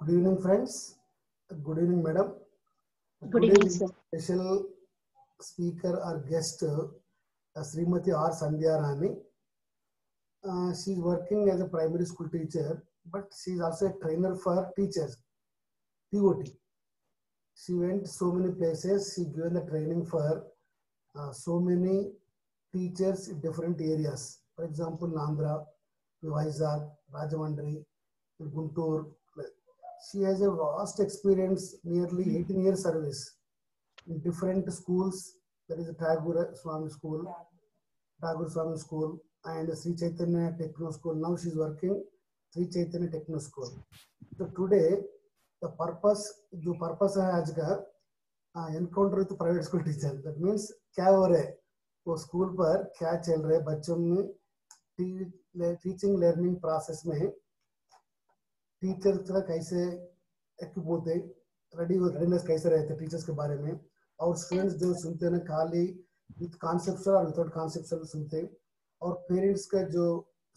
Good evening, friends. Good evening, madam. Good Today, evening, we sir. special speaker or guest, Srimati R. Sandhya Rani. She is working as a primary school teacher, but she is also a trainer for teachers, TOT. She went so many places. She given the training for so many teachers in different areas. For example, Andhra, Vizag, Rajahmundry, Guntur. She has a vast experience, nearly 18 years service in different schools. There is a Tagore Swami School, Tagore Swami School, and Sri Chaitanya Techno School. Now she is working Sri Chaitanya Techno School. So today, the purpose है आज का encounter with private school teacher. That means क्या हो रहा है वो school पर, क्या चल रहा है बच्चों में, टीचिंग लर्निंग प्रोसेस में टीचर कैसे एक्टिव होते, रेडीनेस कैसे रहते टीचर्स के बारे में, और स्टूडेंट्स जो सुनते हैं ना खाली विथ कॉन्सेप्चुअल और विदाउट कॉन्सेप्चुअल सुनते, और पेरेंट्स का जो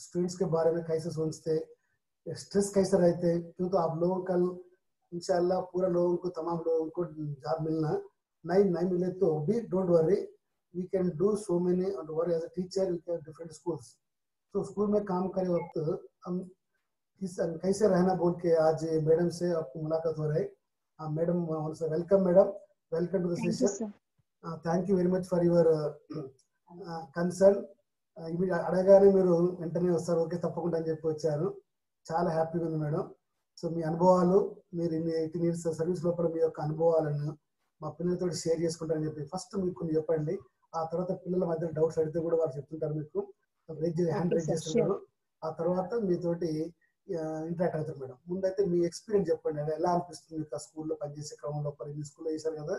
स्टूडेंट्स के बारे में कैसे सोचते, स्ट्रेस कैसे रहते. क्यों तो आप लोगों कल इंशाल्लाह पूरा लोगों को, तमाम लोगों को जॉब मिलना, नहीं मिले तो भी don't worry, we can do so many work as a teacher. We can different schools. तो स्कूल में काम करे वक्त हम कैसे रहना बोल के आज मैडम से आपको मुलाकात हो रहा है. Madam, welcome madam, welcome to the session. Thank you very much for your concern. అడగానే మీరు వెంటనే వస్తారు, ఓకే తప్పకుండా అని చెప్పి వచ్చారు. చాలా హ్యాపీగా ఉంది మేడం. సో మీ అనుభవాలు, మీరు 18 ఇయర్స్ సర్వీస్ లోపల మీ యొక్క అనుభవాలను మా పిల్లలతో షేర్ చేసుకుంటారని చెప్పి ఫస్ట్ మీకు కొన్ని చెప్పండి. ఆ తర్వాత పిల్లల మధ్య డౌట్స్ అడిగితే కూడా వారు చెప్తుంటారు, మీకు హ్యాండ్ రైజ్ చేస్తుంటారు. ఆ తర్వాత మీతోటి ఇంటరాక్ట్ అవుతారు మేడం. ముందైతే మీ ఎక్స్పీరియన్స్ చెప్పండి, అది ఎలా అనిపిస్తుంది మీకు ఆ స్కూల్లో పనిచేసే క్రమంలో. మీ స్కూల్లో చేశారు కదా,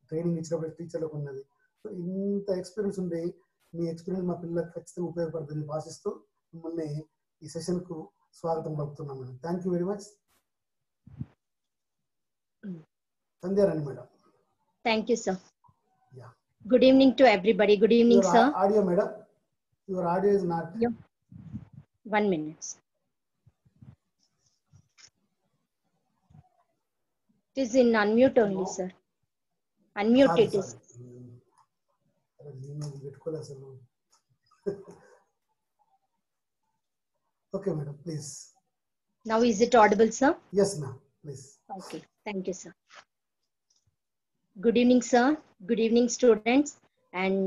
ట్రైనింగ్ ఇచ్చినప్పుడు టీచర్లకు ఉన్నది. సో ఇంత ఎక్స్పీరియన్స్ ఉండి మీ ఎక్స్పీరియన్స్ మా పిల్లలకు ఖచ్చితంగా ఉపయోగపడుతుంది భాషిస్తూ మిమ్మల్ని ఈ సెషన్కు స్వాగతం పలుకుతున్నాం madam. Thank you very much. Sandhya Rani madam. Thank you, sir. Yeah. Good evening to everybody. Good evening, Your sir. audio madam. Your audio is not. Yeah. 1 minute. It is in unmute only, No. sir. Unmute Sorry, it is. Okay, madam, please. Now is it audible, sir? Yes, ma'am. Please. Okay. Thank you, sir. Good evening, sir. Good evening, students. And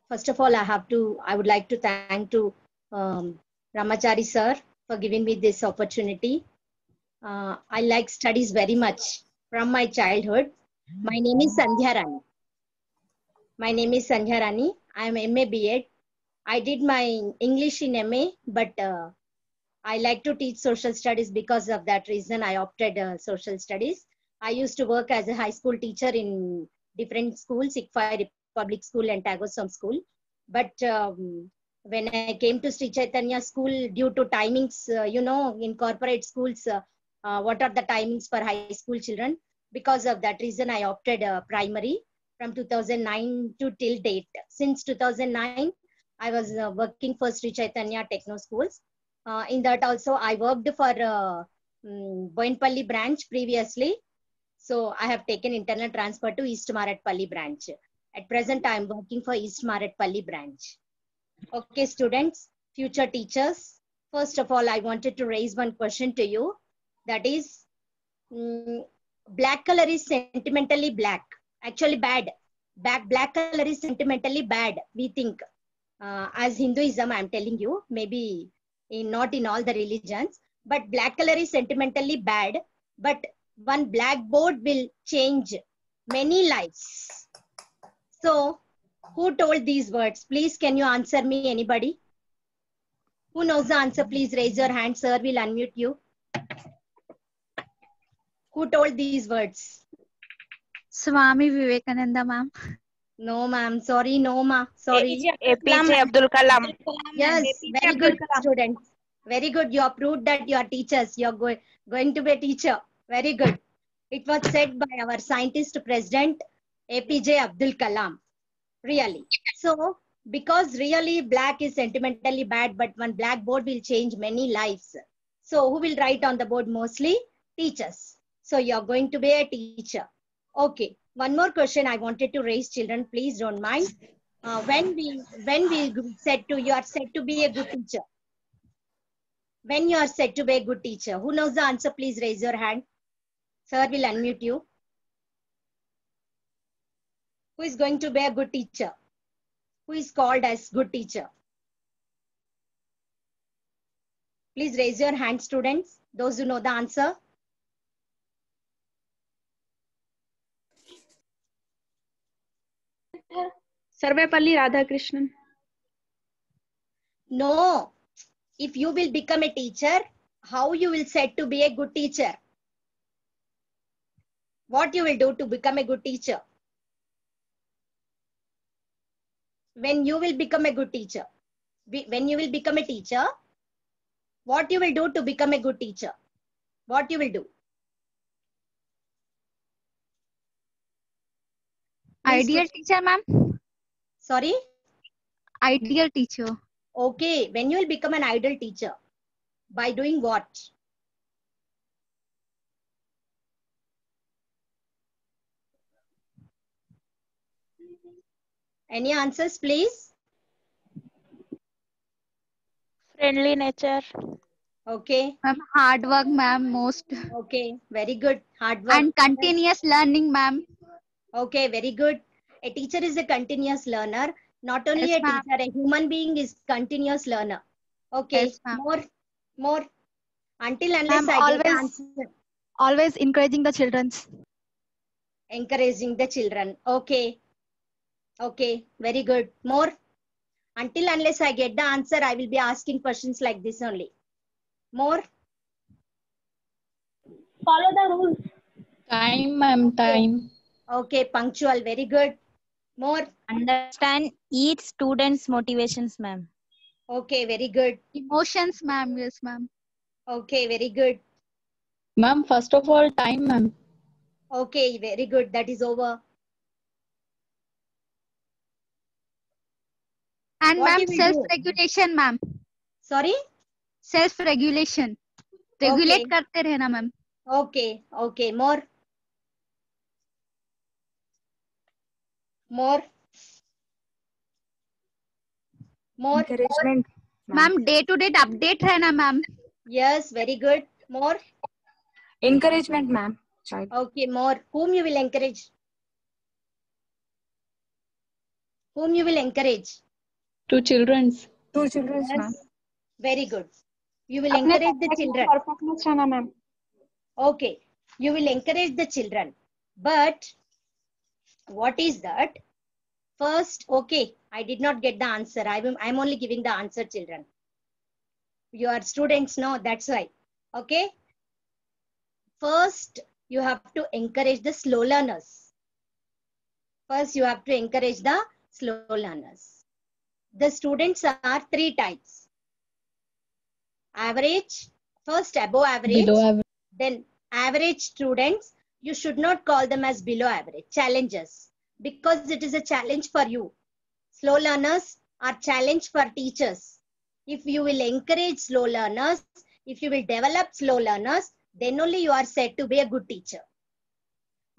first of all, I would like to thank to Ramachari sir for giving me this opportunity. I like studies very much from my childhood. My name is Sandhya Rani. My name is Sandhya Rani. I am MA B.Ed. I did my English in MA, but I like to teach social studies. Because of that reason, I opted social studies. I used to work as a high school teacher in different schools, Sikfai Public School and Tagore School. But when I came to Sri Chaitanya School, due to timings, in corporate schools, what are the timings for high school children? Because of that reason, I opted primary from 2009 to till date. Since 2009, I was working for Sri Chaitanya Techno Schools. In that also, I worked for Boinpalli branch previously. So I have taken internal transfer to East Maratpalli branch. At present, I am working for East Maratpalli branch. Okay, students, future teachers. First of all, I wanted to raise one question to you. That is, black color is sentimentally black. Actually bad. Black color is sentimentally bad, we think. As Hinduism, I am telling you, maybe not in all the religions, but black color is sentimentally bad. But one blackboard will change many lives. So, who told these words? Please, can you answer me, anybody? Who knows the answer? Please raise your hand. Sir will unmute you. Who told these words? Swami Vivekananda, ma'am. No, ma'am. Sorry, no, ma. Sorry. APJ Abdul Kalam. Yes, very good, students. Very good. You have proved that you are teachers. You are going to be a teacher. Very good. It was said by our scientist president, APJ Abdul Kalam. Really. So, because really black is sentimentally bad, but one blackboard will change many lives. So, who will write on the board? Mostly teachers. So you're going to be a teacher. Okay. One more question I wanted to raise, children. Please don't mind. When we said to you are said to be a good teacher. When you are said to be a good teacher, who knows the answer? Please raise your hand. Sir will unmute you. Who is going to be a good teacher? Who is called as good teacher? Please raise your hand, students. Those who know the answer. Sarvepalli Radhakrishnan. No. If you will become a teacher, how you will said to be a good teacher? What you will do to become a good teacher? When you will become a good teacher? When you will become a teacher, what you will do to become a good teacher? What you will do? Ideal teacher, ma'am. Sorry? Ideal teacher. Okay, when you will become an ideal teacher, by doing what? Any answers, please? Friendly nature. Okay, Ma'am, hard work, ma'am, most. okay, very good. Hard work. And continuous learning, ma'am. Okay, very good. A teacher is a continuous learner. Not only Yes, a ma'am. teacher, a human being is continuous learner. Okay, Yes, ma'am. more. Until unless Ma'am, I get the answer. always encouraging the children. Encouraging the children. Okay, okay, very good. More. Until unless I get the answer, I will be asking questions like this only. More. Follow the rules. Time, ma'am, time. Okay, punctual. Very good. More. Understand each student's motivations, ma'am. Okay, very good. Emotions, ma'am. Yes, ma'am. Okay, very good. Ma'am, first of all, time, ma'am. Okay, very good. That is over. And What ma'am, you will do? self-regulation, ma'am. Sorry? Self-regulation. Regulate Okay. करते रहना, ma'am. Okay, okay. More. More. More. Encouragement. Ma'am, day-to-day update रहना, ma'am. Yes, very good. More. Encouragement, ma'am. Child. Okay, more. Whom you will encourage? Whom you will encourage? To children's. Two children, ma'am. Yes. Very good. You will encourage the children. Perfectness रहना, ma'am. Okay. You will encourage the children. But what is that? First, okay, I did not get the answer. I'm only giving the answer, children. You are students, no? That's why. Okay. First, you have to encourage the slow learners. First, you have to encourage the slow learners. The students are three types. Average, first above average, Below average. then average students. You should not call them as below average, challengers, because it is a challenge for you. Slow learners are challenge for teachers. If you will encourage slow learners, if you will develop slow learners, then only you are said to be a good teacher.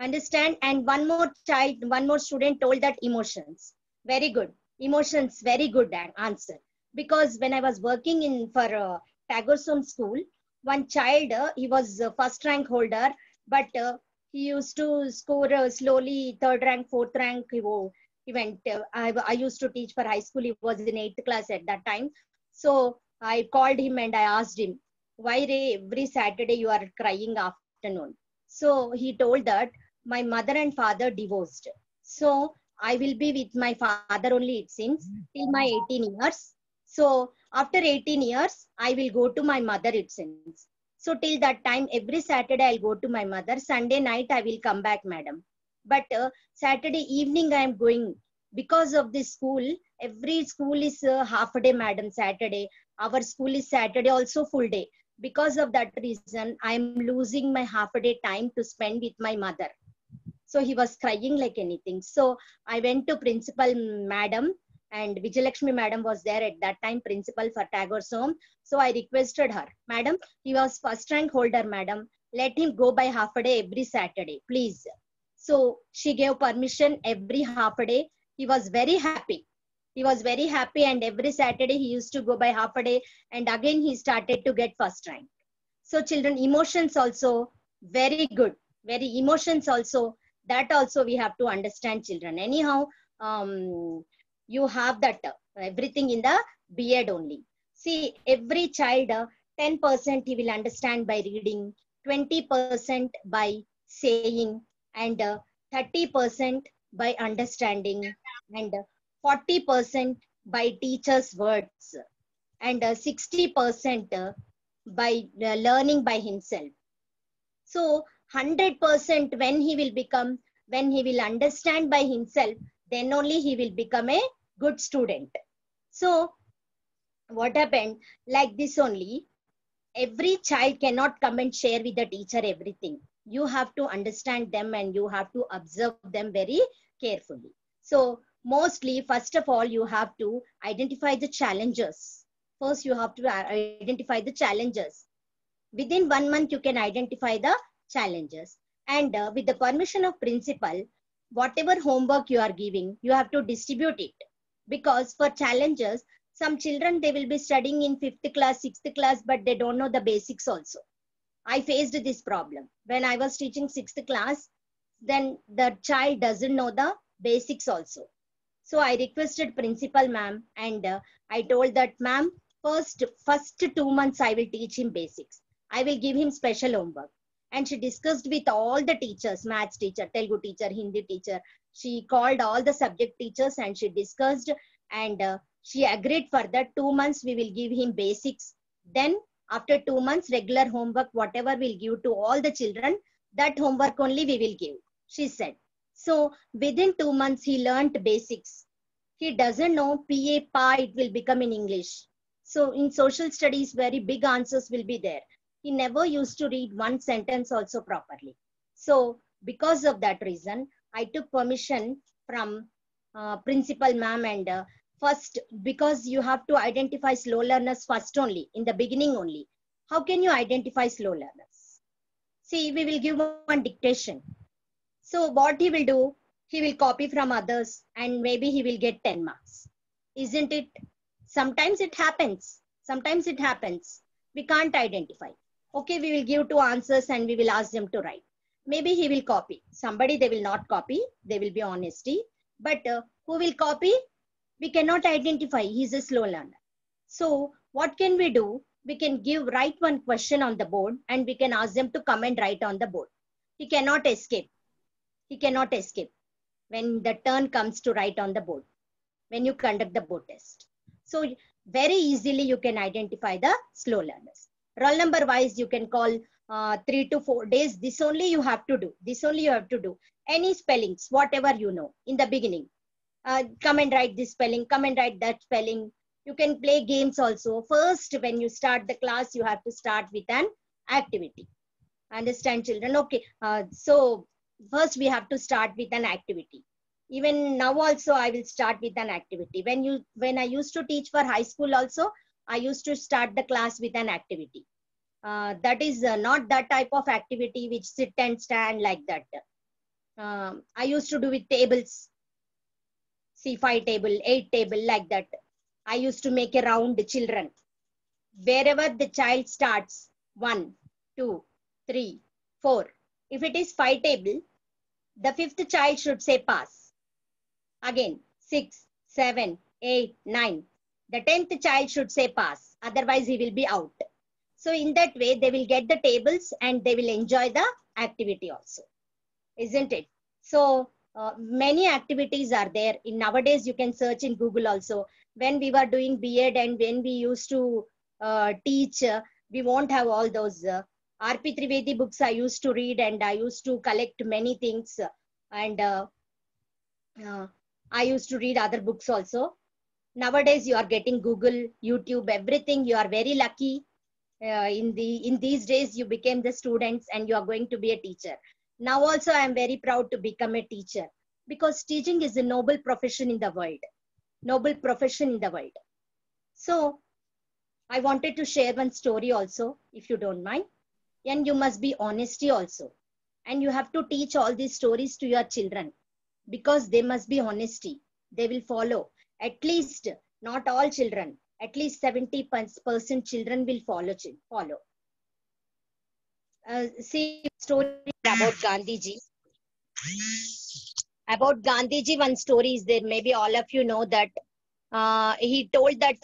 Understand? And one more student told that emotions. Very good. Emotions, very good answer. Because when I was working for Tagorsome school, one child, he was first rank holder, but he used to score slowly third rank, fourth rank. He went. I used to teach for high school. He was in 8th class at that time. So I called him and I asked him, why every Saturday you are crying afternoon? So he told that my mother and father divorced. So I will be with my father only, it seems, till my 18 years. So after 18 years, I will go to my mother, it seems. So till that time, every Saturday I'll go to my mother. Sunday night I will come back, madam. But Saturday evening I am going. Because of this school, every school is half a day, madam, Saturday. Our school is Saturday also full day. Because of that reason, I am losing my half a day time to spend with my mother. So he was crying like anything. So I went to principal madam, and Vijayalakshmi madam was there at that time, principal for Tagorsome. So I requested her, madam, he was first rank holder, madam. let him go by half a day every Saturday, please. So she gave permission every half a day. He was very happy. He was very happy, and every Saturday he used to go by half a day, and again he started to get first rank. So children, emotions also very good. Very emotions also, that also we have to understand children. Anyhow, you have that everything in the B.Ed only. See, every child, 10% he will understand by reading, 20% by saying, and 30% by understanding, and 40% by teacher's words, and 60% by learning by himself. So 100% when he will understand by himself, then only he will become a good student. So what happened, like this only, every child cannot come and share with the teacher everything. You have to understand them and you have to observe them very carefully. So mostly, first of all, you have to identify the challenges. First, you have to identify the challenges. Within 1 month, you can identify the challenges. And with the permission of principal, whatever homework you are giving, you have to distribute it. Because for challenges, some children, they will be studying in 5th class, 6th class, but they don't know the basics also. I faced this problem. When I was teaching 6th class, then the child doesn't know the basics also. So I requested principal ma'am, and I told that, ma'am, first 2 months I will teach him basics. I will give him special homework. And she discussed with all the teachers, maths teacher, Telugu teacher, Hindi teacher. She called all the subject teachers and she discussed, and she agreed for that 2 months we will give him basics. Then after 2 months, regular homework, whatever we'll give to all the children, that homework only we will give, she said. So within 2 months, he learnt basics. He doesn't know PA, PA, it will become in English. So in social studies, very big answers will be there. He never used to read one sentence also properly. So because of that reason, I took permission from principal ma'am, and first, because you have to identify slow learners first only, in the beginning only. How can you identify slow learners? See, we will give one dictation. So what he will do, he will copy from others and maybe he will get 10 marks. Isn't it? Sometimes it happens. Sometimes it happens. We can't identify. Okay, we will give 2 answers and we will ask them to write. Maybe he will copy. Somebody they will not copy. They will be honesty. But who will copy? We cannot identify. He's a slow learner. So what can we do? We can write one question on the board and we can ask them to come and write on the board. He cannot escape. He cannot escape when the turn comes to write on the board, when you conduct the board test. So very easily you can identify the slow learners. Roll number wise, you can call 3 to 4 days. This only you have to do. This only you have to do. Any spellings, whatever you know in the beginning. Come and write this spelling, come and write that spelling. You can play games also. First, when you start the class, you have to start with an activity. Understand, children? Okay. So first we have to start with an activity. Even now also I will start with an activity. When I used to teach for high school also, I used to start the class with an activity. That is not that type of activity which sit and stand like that. I used to do with tables. See, 5 table, 8 table, like that. I used to make around the children. Wherever the child starts, 1, 2, 3, 4. If it is 5 table, the 5th child should say pass. Again, 6, 7, 8, 9. The 10th child should say pass. Otherwise, he will be out. So in that way, they will get the tables and they will enjoy the activity also. Isn't it? So many activities are there. Nowadays, you can search in Google also. When we were doing B.Ed and when we used to teach, we won't have all those R.P. Trivedi books I used to read, and I used to collect many things, and I used to read other books also. Nowadays, you are getting Google, YouTube, everything. You are very lucky. In these days, you became the students and you are going to be a teacher. Now also, I am very proud to become a teacher because teaching is a noble profession in the world. Noble profession in the world. So, I wanted to share one story also, if you don't mind. and you must be honesty also. And you have to teach all these stories to your children because they must be honesty. They will follow. At least, not all children, at least 70% children will follow. See, story about Gandhiji. About Gandhiji, one story is there. Maybe all of you know that he told that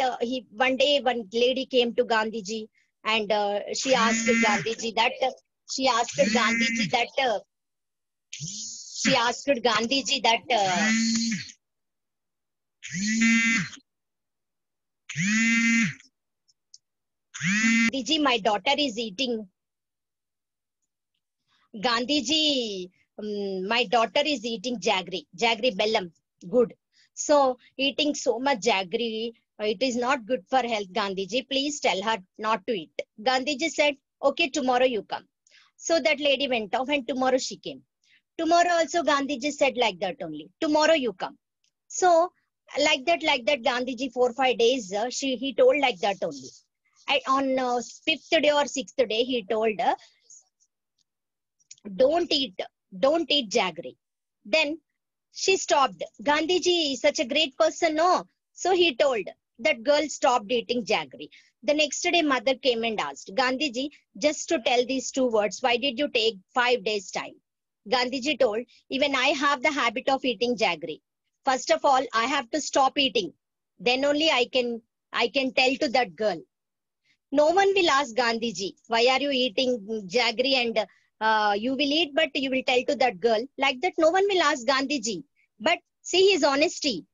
one day one lady came to Gandhiji and she asked Gandhiji that Gandhiji, my daughter is eating. Gandhiji, my daughter is eating jaggery bellam. Good. So eating so much jaggery, it is not good for health, Gandhiji. Please tell her not to eat. Gandhiji said, okay, tomorrow you come. So that lady went off and tomorrow she came. Tomorrow also Gandhiji said like that only. Tomorrow you come. So like that, Gandhiji 4-5 days, he told like that only. And on 5th day or 6th day, he told her, don't eat jaggery. Then she stopped. Gandhiji is such a great person, no? So he told that girl stopped eating jaggery. The next day, mother came and asked, Gandhiji, just to tell these 2 words, why did you take 5 days time? Gandhiji told, even I have the habit of eating jaggery. First of all, I have to stop eating. Then only I can tell to that girl. No one will ask Gandhiji, why are you eating jaggery and you will eat, but you will tell to that girl. Like that, no one will ask Gandhiji. But see his honesty.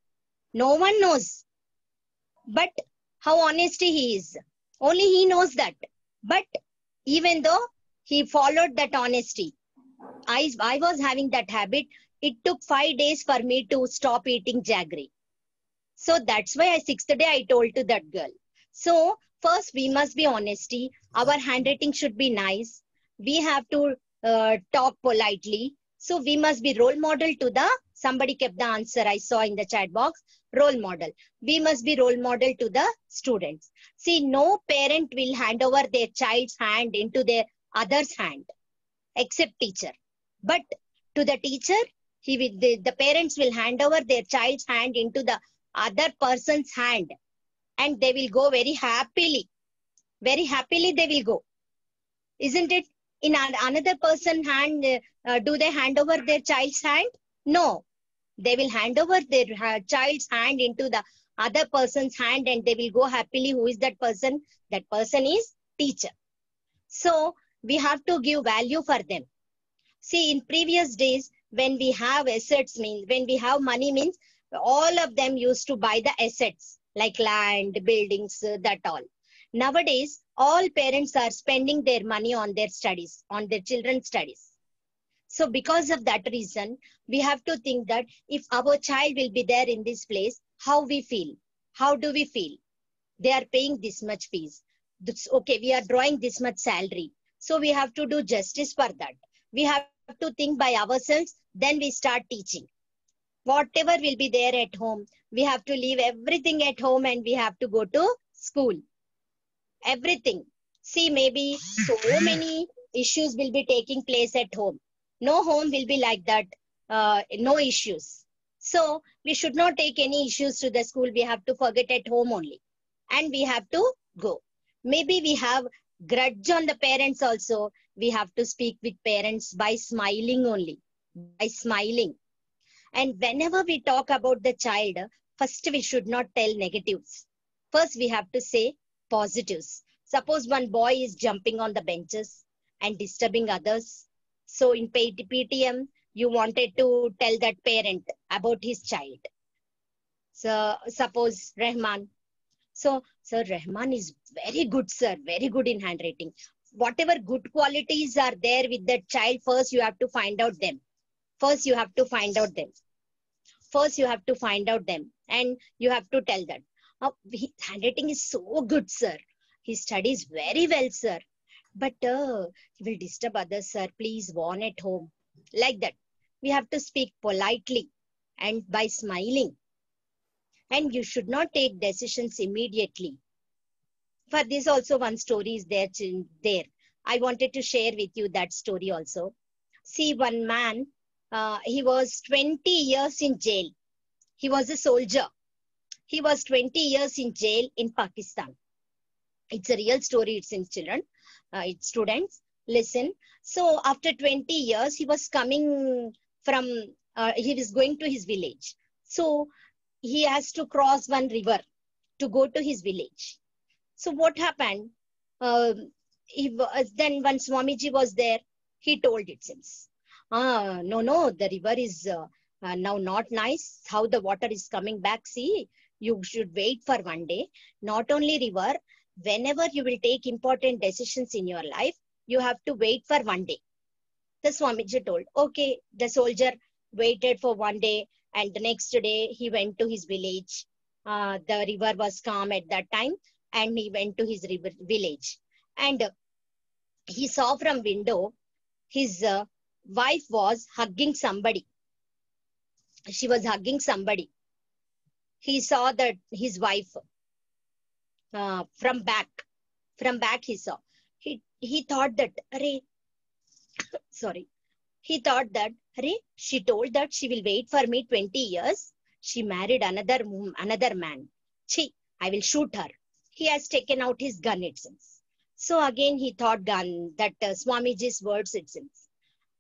No one knows. But how honest he is. Only he knows that. But even though he followed that honesty, I was having that habit. It took 5 days for me to stop eating jaggery. So that's why 6th day I told to that girl. So first we must be honesty. Our handwriting should be nice. We have to talk politely. So we must be role model to somebody kept the answer I saw in the chat box, role model. We must be role model to the students. See, no parent will hand over their child's hand into their other's hand, except teacher. But to the teacher, the parents will hand over their child's hand into the other person's hand and they will go very happily. Very happily they will go. Isn't it? In another person's hand, do they hand over their child's hand? No. They will hand over their child's hand into the other person's hand and they will go happily. Who is that person? That person is teacher. So we have to give value for them. See, in previous days, when we have assets, means when we have money, means all of them used to buy the assets like land, buildings, that all. Nowadays, all parents are spending their money on their studies, on their children's studies. So because of that reason, we have to think that if our child will be there in this place, how we feel? How do we feel? They are paying this much fees. Okay, we are drawing this much salary. So we have to do justice for that. We have to think by ourselves, then we start teaching. Whatever will be there at home, we have to leave everything at home and we have to go to school. Everything. See, maybe so many issues will be taking place at home. No home will be like that. No issues. So we should not take any issues to the school. We have to forget at home only. And we have to go. Maybe we have grudge on the parents also. We have to speak with parents by smiling only. By smiling. And whenever we talk about the child, first we should not tell negatives. First we have to say positives. Suppose one boy is jumping on the benches and disturbing others. So in PTM, you wanted to tell that parent about his child. So suppose Rahman. So, Sir, Rahman is very good, sir. Very good in handwriting. Whatever good qualities are there with that child, first you have to find out them. First you have to find out them. First you have to find out them. And you have to tell that. His handwriting is so good, sir. He studies very well, sir. But he will disturb others, sir. Please warn at home. Like that. We have to speak politely and by smiling. And you should not take decisions immediately. For this also one story is there. I wanted to share with you that story also. See, one man, he was 20 years in jail. He was a soldier. He was 20 years in jail in Pakistan. It's a real story. It's in children. It's students. Listen. So after 20 years, he was coming from, he was going to his village. So he has to cross one river to go to his village. So what happened? Then when Swamiji was there, he told it since. No, the river is now not nice. How the water is coming back. See, you should wait for one day. Not only river, whenever you will take important decisions in your life, you have to wait for one day. The Swamiji told, okay, the soldier waited for one day, and the next day he went to his village. The river was calm at that time, and he went to his village. And he saw from window, his wife was hugging somebody. She was hugging somebody. He saw that his wife from back he saw. He thought that, sorry. He thought that, she told that she will wait for me 20 years. She married another man. I will shoot her. He has taken out his gun, it seems. So again, he thought gun, that Swamiji's words, it seems.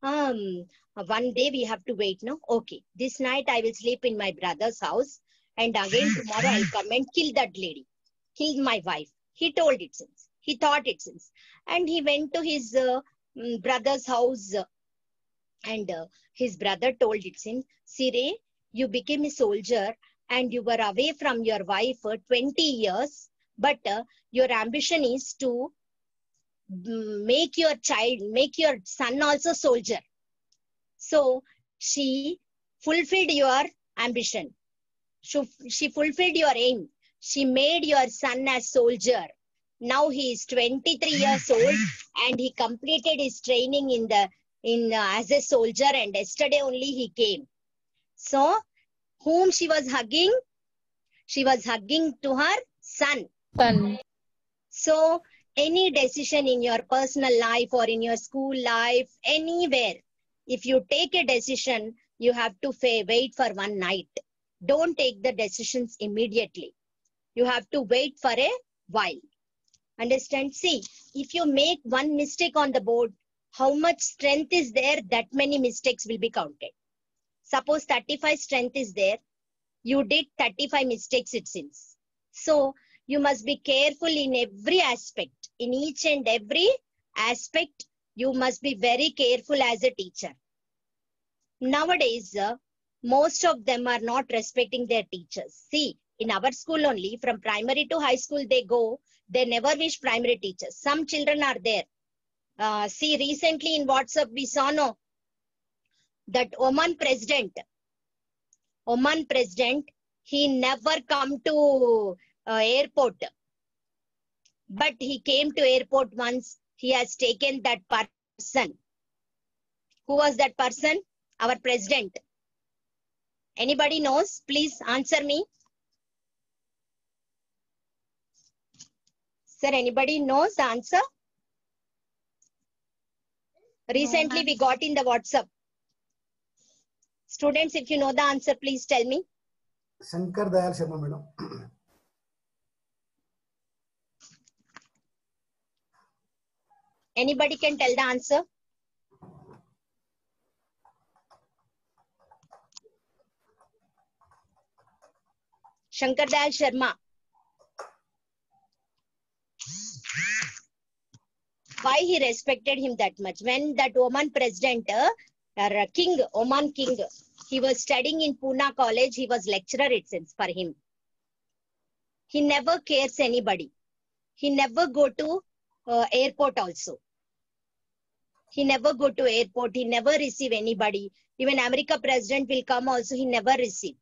One day we have to wait, no? Okay. This night I will sleep in my brother's house, and again tomorrow I'll come and kill that lady. Kill my wife. He told it since. He thought it since. And he went to his brother's house, and his brother told it since, Sire, you became a soldier and you were away from your wife for 20 years, but your ambition is to make your son also soldier. So she fulfilled your ambition. She fulfilled your aim. She made your son as soldier. Now he is 23 years old and he completed his training as a soldier, and yesterday only he came. So whom she was hugging? She was hugging to her son. So any decision in your personal life or in your school life, anywhere, if you take a decision, you have to wait for one night. Don't take the decisions immediately. You have to wait for a while. Understand? See, if you make one mistake on the board, how much strength is there, that many mistakes will be counted. Suppose 35 strength is there, you did 35 mistakes, it seems. So you must be careful in every aspect. In each and every aspect, you must be very careful as a teacher. Nowadays, most of them are not respecting their teachers. See, in our school only, from primary to high school they go, they never wish primary teachers. Some children are there. See, recently in WhatsApp we saw that Oman president, he never come to airport. But he came to airport once. He has taken that person. Who was that person? Our president. Anybody knows? Please answer me. Sir, anybody knows the answer? Recently we got in the WhatsApp. Students, if you know the answer, please tell me. Shankar Dayal Sharma, madam. Anybody can tell the answer? Shankar Dayal Sharma. Why he respected him that much? When that Oman president, Oman king, he was studying in Pune college, he was lecturer, it seems, for him. He never cares anybody. He never go to airport also. He never go to airport. He never receive anybody. Even America president will come also, he never receive.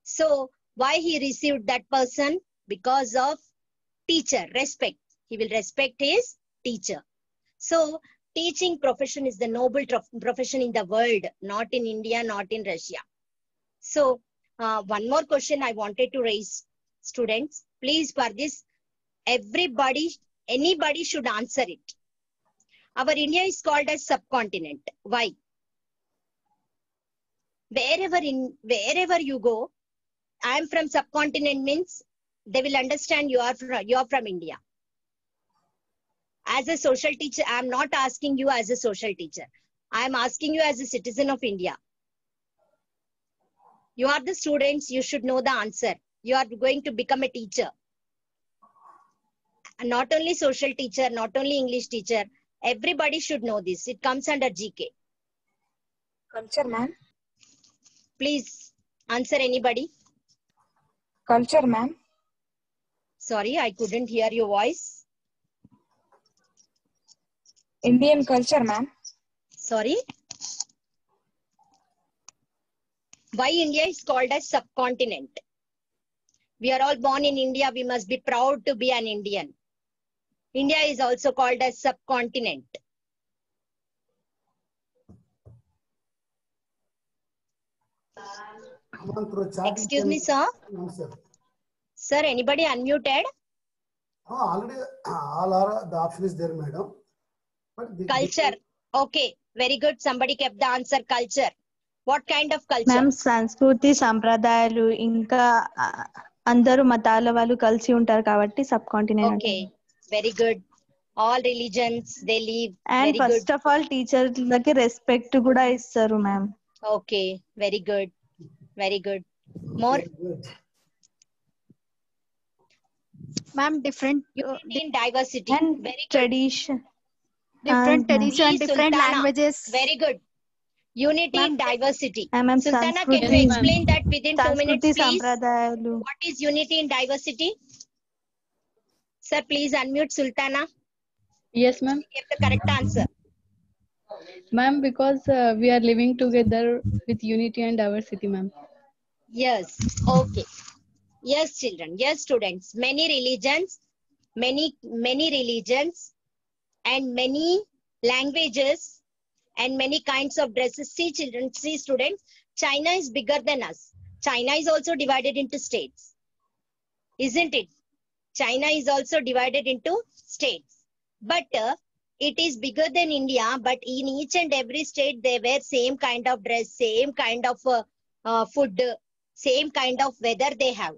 So why he received that person? Because of teacher, respect. He will respect his teacher. So teaching profession is the noble profession in the world, not in India, not in Russia. So one more question I wanted to raise, students. Please, for this, anybody should answer it. Our India is called as subcontinent. Why? Wherever you go, I am from subcontinent means they will understand you are from India. As a social teacher, I am not asking you as a social teacher. I am asking you as a citizen of India. You are the students, you should know the answer. You are going to become a teacher. Not only social teacher, not only English teacher, everybody should know this. It comes under GK. Culture, ma'am. Please answer anybody. Culture, ma'am. Sorry, I couldn't hear your voice. Indian culture, ma'am. Sorry. Why India is called as subcontinent? We are all born in India. We must be proud to be an Indian. India is also called as subcontinent. Excuse me, sir. Sir, anybody unmuted? Already all are the option is there, madam. But Culture. Okay, very good. Somebody kept the answer culture. What kind of culture? Ma'am సంస్కృతి సంప్రదాయాలు ఇంకా అందరూ మతాల వాళ్ళు కలిసి ఉంటారు కాబట్టి subcontinent. Okay, very good. All religions they live. And first of all టీచర్లకి రెస్పెక్ట్ కూడా ఇస్తారు ma'am. Okay, very good. Very good. More? Ma'am, different Unity in diversity. And very good. tradition. different tradition, Please, different Sultana. languages. Very good. Unity in diversity. Ma'am, Sultana, can Sanskrit you explain that within 2 minutes, సంస్కృతి please? సంప్రదాయాలు. What is unity in diversity? Sir, please unmute Sultana. Yes, ma'am. Give the correct answer. Ma'am, because we are living together with unity and diversity, ma'am. Yes. Okay. Yes, children. Yes, students. Many religions and many languages and many kinds of dresses. See, children, see, students, China is bigger than us. China is also divided into states. Isn't it? China is also divided into states. But it is bigger than India, but in each and every state, they wear same kind of dress, same kind of food, same kind of weather they have.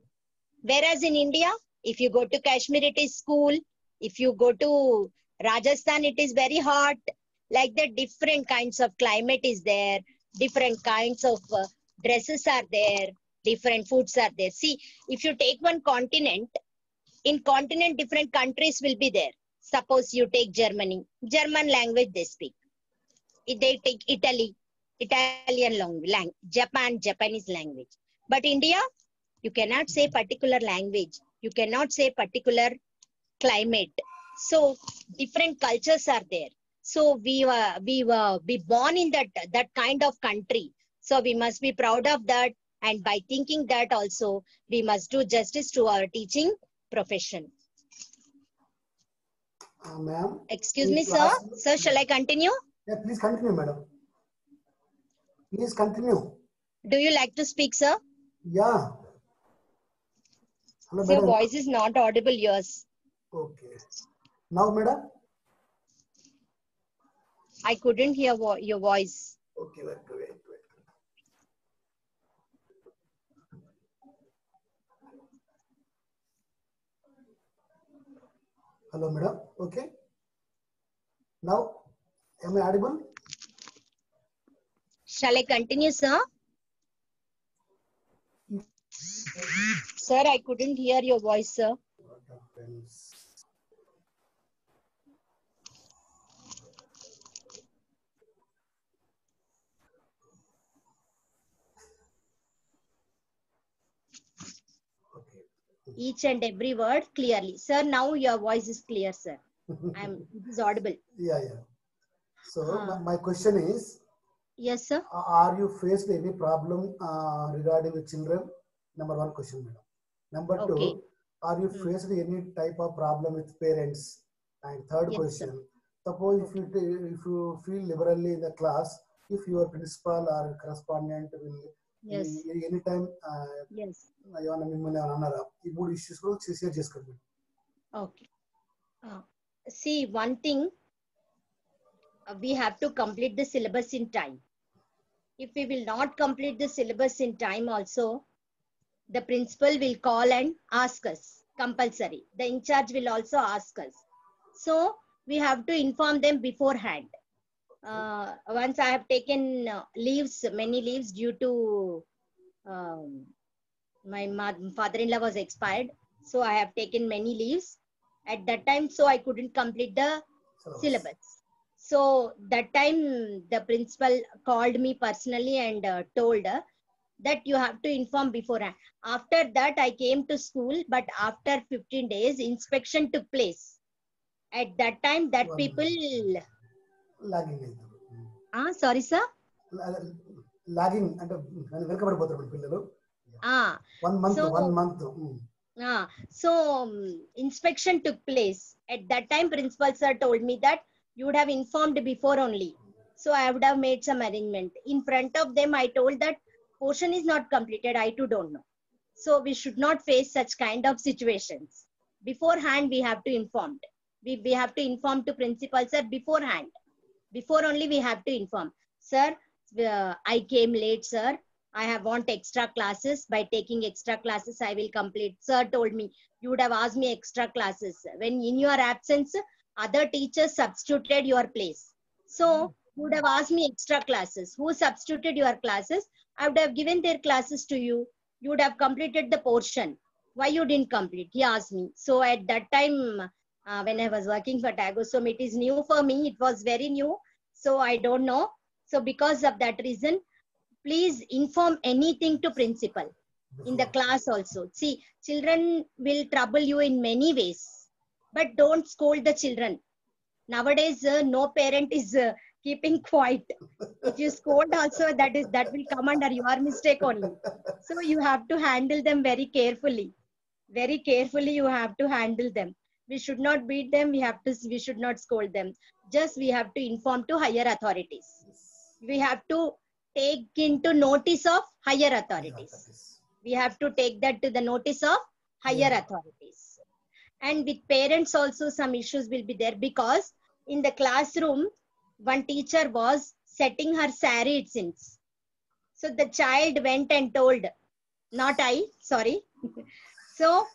Whereas in India, if you go to Kashmir, it is cool. If you go to Rajasthan, it is very hot. Like that, different kinds of climate is there. Different kinds of dresses are there. Different foods are there. See, if you take one continent, in continent, different countries will be there. Suppose you take Germany. German language they speak. If they take Italy, Italian language. Japan, Japanese language. But India, you cannot say particular language. You cannot say particular climate. So different cultures are there. So we be born in that kind of country. So we must be proud of that. And by thinking that also, we must do justice to our teaching profession. Ma'am. Excuse me, sir. Sir, shall I continue? Yeah, please continue, madam. Please continue. Do you like to speak, sir? Yeah. Hello, Your madam. voice is not audible, yours. Okay. Now, madam. I couldn't hear your voice. Okay, wait. Hello, madam. Okay. Now, am I audible? Shall I continue, sir? Sir, I couldn't hear your voice, sir. Each and every word clearly. Sir, now your voice is clear, sir. It is audible. Yeah. So, my question is, yes, sir. Are you faced any problem regarding the children? Number one question, madam. Number two, are you faced any type of problem with parents? And third question, suppose if you feel liberally in the class, if your principal or correspondent will anytime ఏమన్నా మిమ్మల్ని అన్నారా ఈ మూడు issues కూడా share చేసుకోండి. Okay. See, one thing, we have to complete the syllabus in time. If we will not complete the syllabus in time also, the principal will call and ask us, compulsory. The in charge will also ask us. So we have to inform them beforehand. Once I have taken leaves, many leaves due to my father-in-law was expired. So I have taken many leaves at that time. So I couldn't complete the syllabus. So that time the principal called me personally and told that you have to inform beforehand. After that I came to school, but after 15 days inspection took place. At that time that people lagging. Sorry sir. Lagging అంటే వెనకబడిపోతారు పిల్లలు. 1 month. So, 1 month. So inspection took place. At that time principal sir told me that you would have informed before only. So I would have made some arrangement. In front of them I told that portion is not completed. I too don't know. So we should not face such kind of situations. Beforehand we have to inform. We have to inform to principal sir beforehand. Before only we have to inform. Sir, I came late, sir. I have want extra classes. By taking extra classes, I will complete. Sir told me, you would have asked me extra classes. When in your absence, other teachers substituted your place. So, you would have asked me extra classes. Who substituted your classes? I would have given their classes to you. You would have completed the portion. Why you didn't complete? He asked me. So, at that time, when I was working for Tagosome, it is new for me. It was very new. So, I don't know. So, because of that reason, please inform anything to principal in the class also. See, children will trouble you in many ways, but don't scold the children. Nowadays, no parent is keeping quiet. If you scold also, that will come under your mistake only. So you have to handle them very carefully. Very carefully you have to handle them. We should not beat them. We should not scold them. Just we have to inform to higher authorities. We have to take into notice of higher authorities. We have to take that to the notice of higher authorities. And with parents also some issues will be there, because in the classroom one teacher was setting her saree, it seems. So the child went and told, not I, sorry. So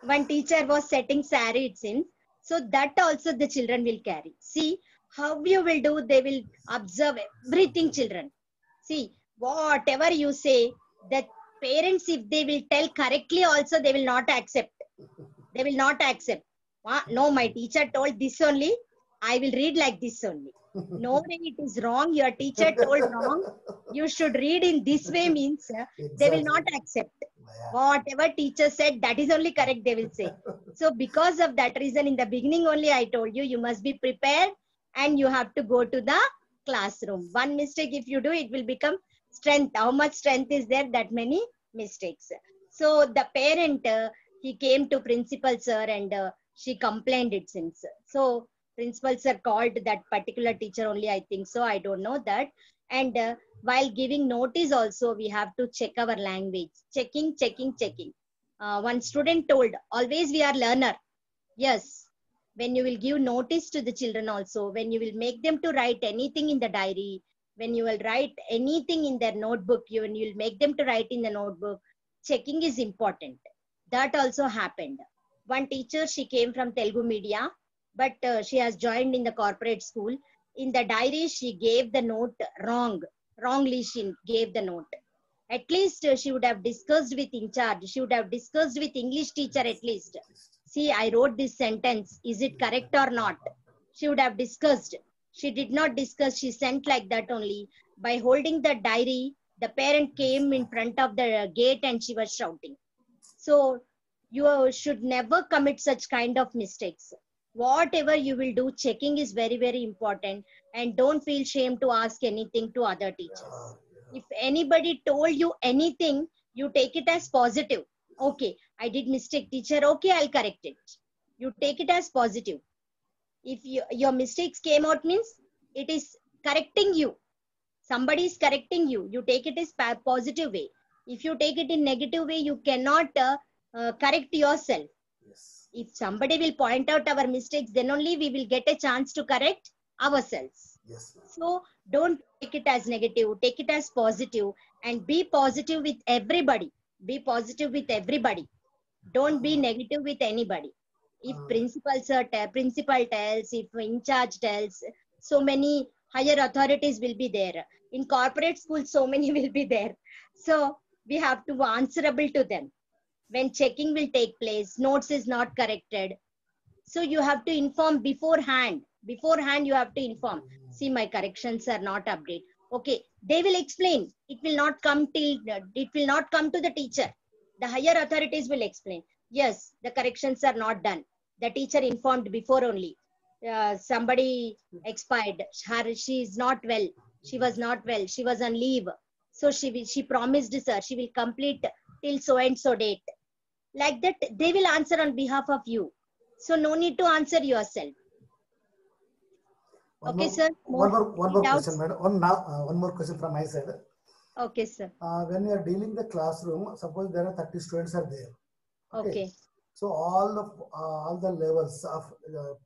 one teacher was setting saree, it seems. So that also the children will carry. See how you will do, they will observe everything, children. See, whatever you say, the parents, if they will tell correctly also, they will not accept. They will not accept. No, my teacher told this only. I will read like this only. No way, it is wrong. Your teacher told wrong. You should read in this way means they will not accept. Whatever teacher said, that is only correct, they will say. So because of that reason, in the beginning only I told you, you must be prepared and you have to go to the classroom. One mistake if you do, it will become strength. How much strength is there? That many mistakes. So the parent, he came to principal sir and she complained, it seems. So principal sir called that particular teacher only, I think so. I don't know that. And while giving notice also, we have to check our language. Checking. One student told, always we are learner. Yes. When you will give notice to the children also, when you will make them to write anything in the diary, when you will write anything in their notebook, when you will make them to write in the notebook, checking is important. That also happened. One teacher, she came from Telugu media, but she has joined in the corporate school. In the diary, she gave the note wrongly she gave the note. At least she would have discussed with in charge. She would have discussed with English teacher at least. See, I wrote this sentence. Is it correct or not? She would have discussed. She did not discuss. She sent like that only. By holding the diary, the parent came in front of the gate and she was shouting. So you should never commit such kind of mistakes. Whatever you will do, checking is very, very important. And don't feel shame to ask anything to other teachers. If anybody told you anything, you take it as positive. Okay, I did mistake, teacher. Okay, I'll correct it. You take it as positive. If your mistakes came out means it is correcting you. Somebody is correcting you. You take it as positive way. If you take it in negative way, you cannot correct yourself. If somebody will point out our mistakes, then only we will get a chance to correct ourselves. Yes, ma'am. So don't take it as negative, take it as positive, and be positive with everybody. Be positive with everybody. Don't be negative with anybody. If principal tells, if in charge tells, so many higher authorities will be there. In corporate schools, so many will be there. So we have to be answerable to them. When checking will take place, notes is not corrected. So you have to inform beforehand. Beforehand, you have to inform. See, my corrections are not updated. Okay, they will explain. It will not come to the teacher. The higher authorities will explain. Yes, the corrections are not done. The teacher informed before only. Somebody expired. She is not well. She was not well. She was on leave. So she promised, sir, she will complete till so and so date. Like that, they will answer on behalf of you. So no need to answer yourself. Okay, sir. One more doubts? question, madam. One more question from my side. Okay, sir. When you are dealing the classroom, suppose there are 30 students are there. Okay. So all the levels of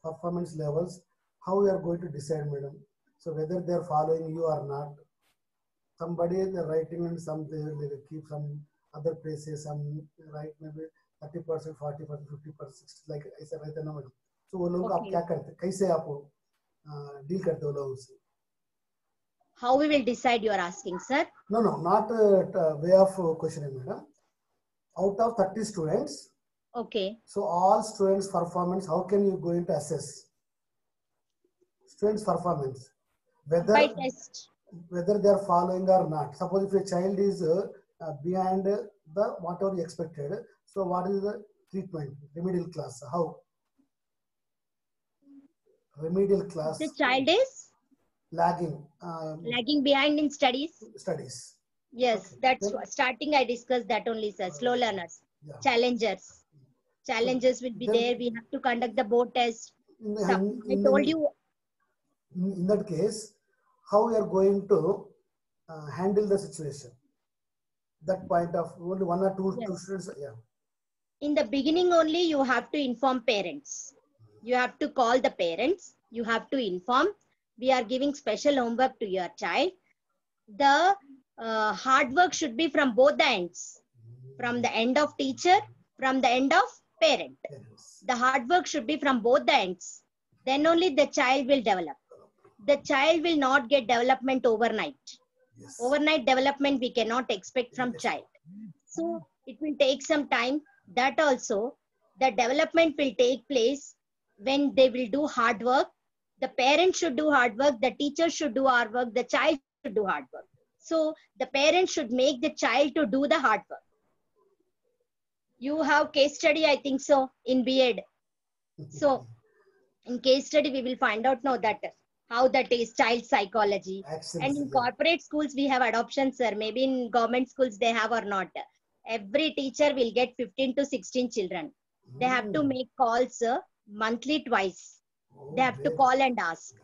performance levels, how we are going to decide, madam? So whether they are following you or not. Somebody they are writing and some they will keep some other places, some write maybe 30%, 40%, 50%, like ऐसा रहता है ना madam. So वो लोग आप क्या करते हैं? कैसे आप deal करते हो लोगों से? How we will decide, you are asking, sir? No, not way of questioning, madam. Out of 30 students, okay. So all students' performance, how can you going to assess students' performance? By test. Whether they are following or not. Suppose if a child is behind the whatever you expected, so what is the treatment? Remedial class. How? Remedial class. The child is lagging. Lagging behind in studies. Studies. Yes, Okay. that's starting. I discussed that only, sir. Slow learners, challengers. Challenges will be there. We have to conduct the board test. I told you. In that case, how we are going to handle the situation? That point of only one or two students. Yeah. In the beginning only, you have to inform parents. You have to call the parents. You have to inform. We are giving special homework to your child. The hard work should be from both the ends. From the end of teacher, from the end of parent. The hard work should be from both the ends. Then only the child will develop. The child will not get development overnight. Yes. Overnight development we cannot expect from child. So it will take some time. That also, the development will take place when they will do hard work. The parent should do hard work. The teacher should do hard work. The child should do hard work. So the parent should make the child to do the hard work. You have case study, I think so, in B.Ed. So in case study, we will find out now that how that is child psychology. Excellent. And in corporate schools, we have adoption, sir. Maybe in government schools, they have or not. Every teacher will get 15 to 16 children. They have to make calls monthly twice. They have to call and ask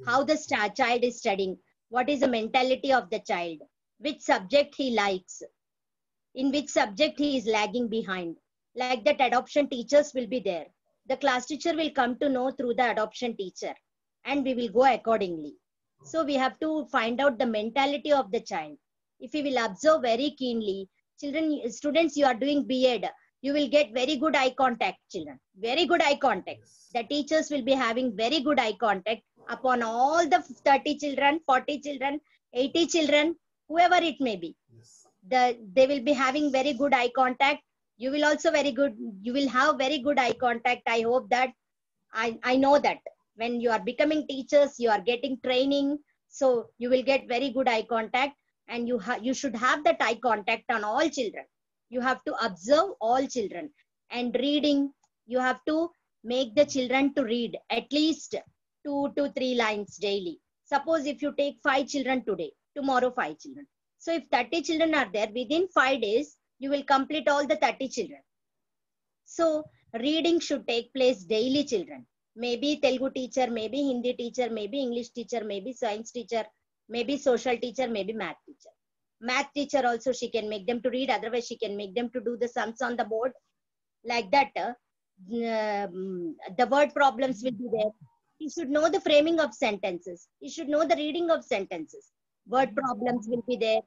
how the child is studying. What is the mentality of the child? Which subject he likes? In which subject he is lagging behind? Like that, adoption teachers will be there. The class teacher will come to know through the adoption teacher. And we will go accordingly. So we have to find out the mentality of the child. If we will observe very keenly, students, you are doing B.Ed, you will get very good eye contact, children. Very good eye contact. The teachers will be having very good eye contact upon all the 30 children, 40 children, 80 children, whoever it may be. They will be having very good eye contact. You will also you will have very good eye contact. I hope that, I know that. When you are becoming teachers, you are getting training. So you will get very good eye contact, and you should have that eye contact on all children. You have to observe all children. And reading, you have to make the children to read at least 2 to 3 lines daily. Suppose if you take 5 children today, tomorrow 5 children. So if 30 children are there, within 5 days, you will complete all the 30 children. So reading should take place daily, children. Maybe Telugu teacher, maybe Hindi teacher, maybe English teacher, maybe science teacher, maybe social teacher, maybe math teacher. Math teacher also, she can make them to read. Otherwise, she can make them to do the sums on the board. Like that, the word problems will be there. He should know the framing of sentences. He should know the reading of sentences. Word problems will be there.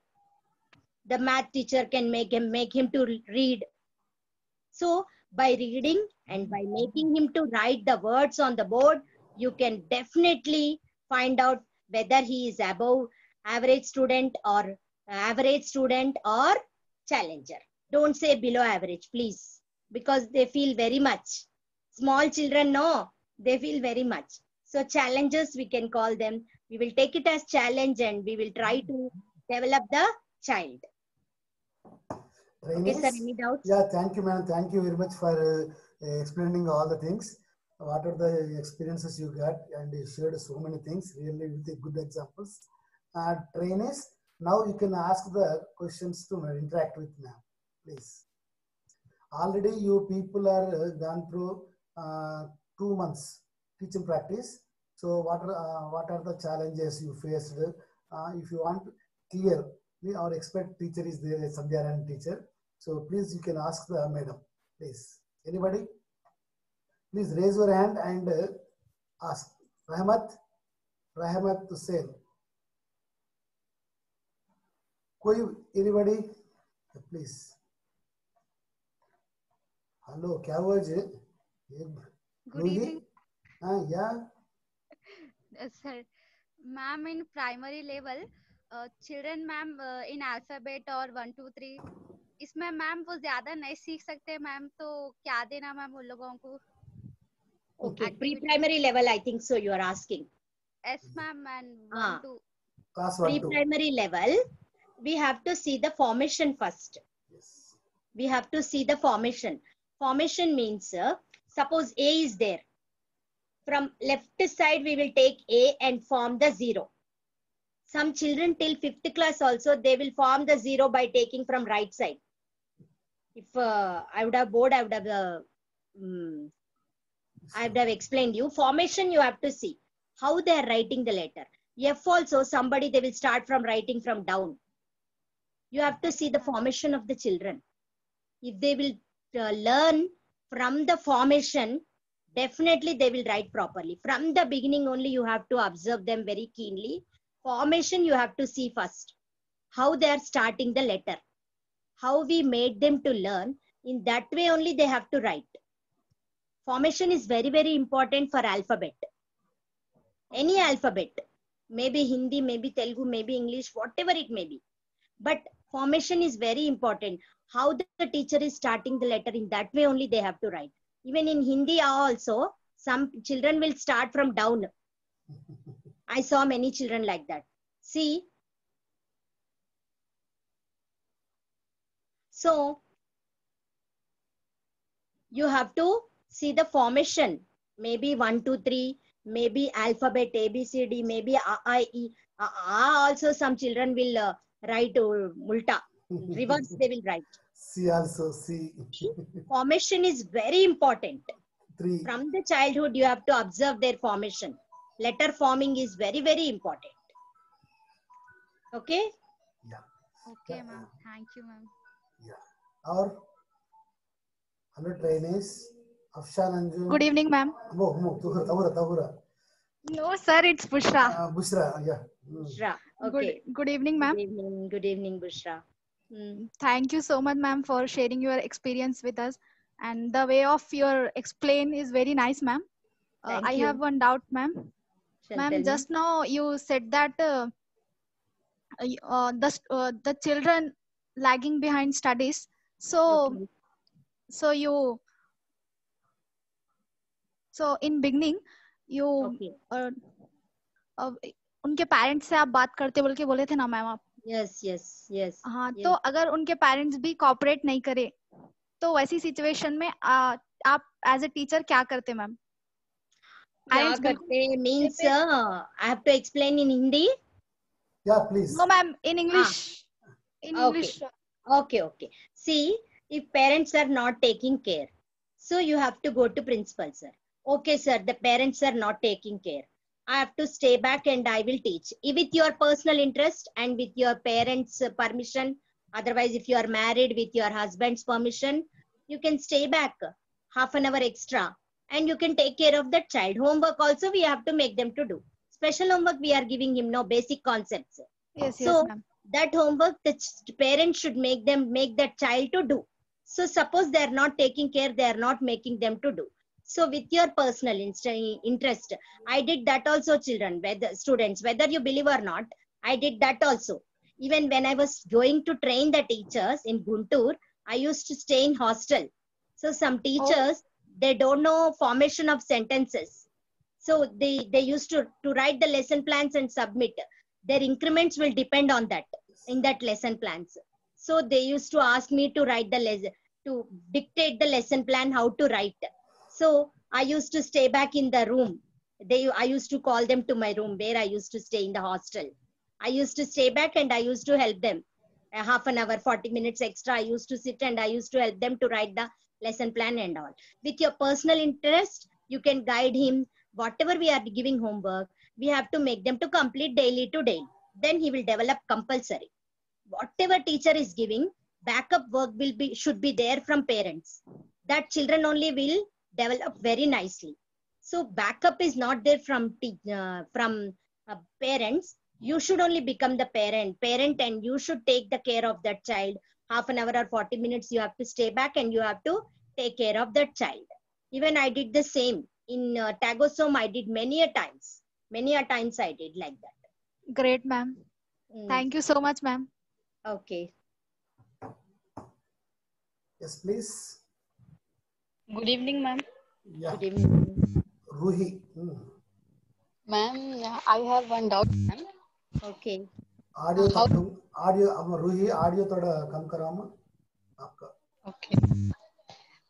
The math teacher can make him to read. So by reading and by making him to write the words on the board, you can definitely find out whether he is above average student or challenger. Don't say below average, please, because they feel very much. Small children, no, they feel very much. So challengers, we can call them. We will take it as challenge and we will try to develop the child. Okay, sir, any doubts? Yeah, thank you, ma'am. Thank you very much for explaining all the things. What are the experiences you got, and you shared so many things, really with the good examples. Trainees, now you can ask the questions to interact with ma'am, please. Already you people are gone through 2 months teaching practice. So what are the challenges you faced? If you want clear, our expert teacher is there, Sandhya Rani teacher. So please, you can ask the madam, please. Anybody? Please raise your hand and ask. Rahmat Hussain. Anybody? Please. Hello, क्या हुआ जी? Good evening. Yeah. Sir, ma'am, in primary level, children, ma'am, in alphabet or 1, 2, 3, इसमें ma'am वो ज्यादा नहीं सीख सकते ma'am, तो क्या देना मैम उन लोगों को? Okay, pre-primary level, I think so you are asking. Yes, ma'am, and 1, 2. Pre-primary level, we have to see the formation first. Yes. We have to see the formation. Formation means, suppose A is there. From left side, we will take A and form the 0. Some children till 5th class also, they will form the 0 by taking from right side. If I would have board, I would have explained you. Formation you have to see. How they are writing the letter. F also, somebody, they will start from writing from down. You have to see the formation of the children. If they will learn from the formation, definitely they will write properly. From the beginning only, you have to observe them very keenly. Formation you have to see first. How they are starting the letter. How we made them to learn. In that way only they have to write. Formation is very, very important for alphabet. Any alphabet. Maybe Hindi, maybe Telugu, maybe English, whatever it may be. But formation is very important. How the teacher is starting the letter, in that way only they have to write. Even in Hindi also, some children will start from down. I saw many children like that. See. So, you have to see the formation. Maybe 1, 2, 3, maybe alphabet A, B, C, D, maybe A, I, E. Also some children will write multa. Reverse they will write. C also, C. Formation is very important. 3. From the childhood, you have to observe their formation. Letter forming is very, very important. Okay? Yeah. Okay, ma'am. Thank you, ma'am. Yeah. Or, hello, trainees. Afshan Anjum. Good evening, ma'am. Tahura. No, sir, it's Bushra. Bushra, yeah. Bushra. Okay. Good evening, ma'am. Good evening, Bushra. Thank you so much, ma'am, for sharing your experience with us. And the way of your explain is very nice, ma'am. I have one doubt, ma'am. Ma'am, just now you said that the children lagging behind studies. So, so in beginning, you उनके parents से आप बात करते बोल के बोले थे ना मैम आप? यस. हाँ, तो अगर उनके पेरेंट्स भी कोऑपरेट नहीं करे, तो वैसी सिचुएशन में आप एज ए टीचर क्या करते मैम? क्या करते means I have to explain in Hindi? Yeah, please. No, ma'am, in English. In English. Okay. See, if parents are not taking care, so you have to go to principal, sir. Okay, sir, the parents are not taking care. I have to stay back and I will teach. With your personal interest and with your parents' permission. Otherwise, if you are married with your husband's permission, you can stay back half an hour extra. and you can take care of that child. Homework also we have to make them to do. Special homework we are giving him no basic concepts. Yes, so ma'am. that homework the parents should make that child to do. So suppose they are not taking care, they are not making them to do. So with your personal interest, I did that also, children, whether students, whether you believe or not, I did that also. Even when I was going to train the teachers in Guntur, I used to stay in hostel. So some teachers, they don't know formation of sentences. So they used to write the lesson plans and submit. Their increments will depend on that, in that lesson plans. So they used to ask me to write the lesson, to dictate the lesson plan, how to write. So I used to stay back in the room. I used to call them to my room where I used to stay in the hostel. I used to stay back and I used to help them. A half an hour, 40 minutes extra, I used to sit and I used to help them to write the lesson plan and all. With your personal interest, you can guide him. Whatever we are giving homework, we have to make them to complete daily to daily. Then he will develop compulsory. Whatever teacher is giving, backup work should be there from parents. That children only will develop very nicely. So backup is not there from parents. You should only become the parent, and you should take the care of that child. Half an hour or 40 minutes, you have to stay back and you have to take care of that child. Even I did the same. In Tagosom, I did many a times. Many a times I did like that. Great, ma'am. Thank you so much, ma'am. Okay. Yes, please. Good evening, ma'am. Yeah. Good evening. Ruhi. Ma'am, I have one doubt, ma'am. Okay. Audio Ruhi, audio thoda kam karo amma. Aapka. Okay.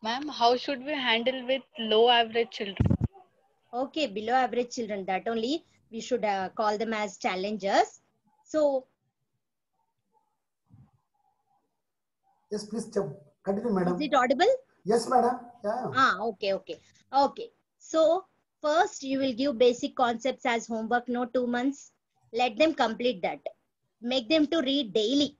Ma'am, how should we handle with low average children? Okay, below average children, that only we should call them as challengers. So, yes, please continue, madam. Is it audible? Yes, madam. Yeah. Okay. So, first you will give basic concepts as homework, no 2 months. Let them complete that. Make them to read daily.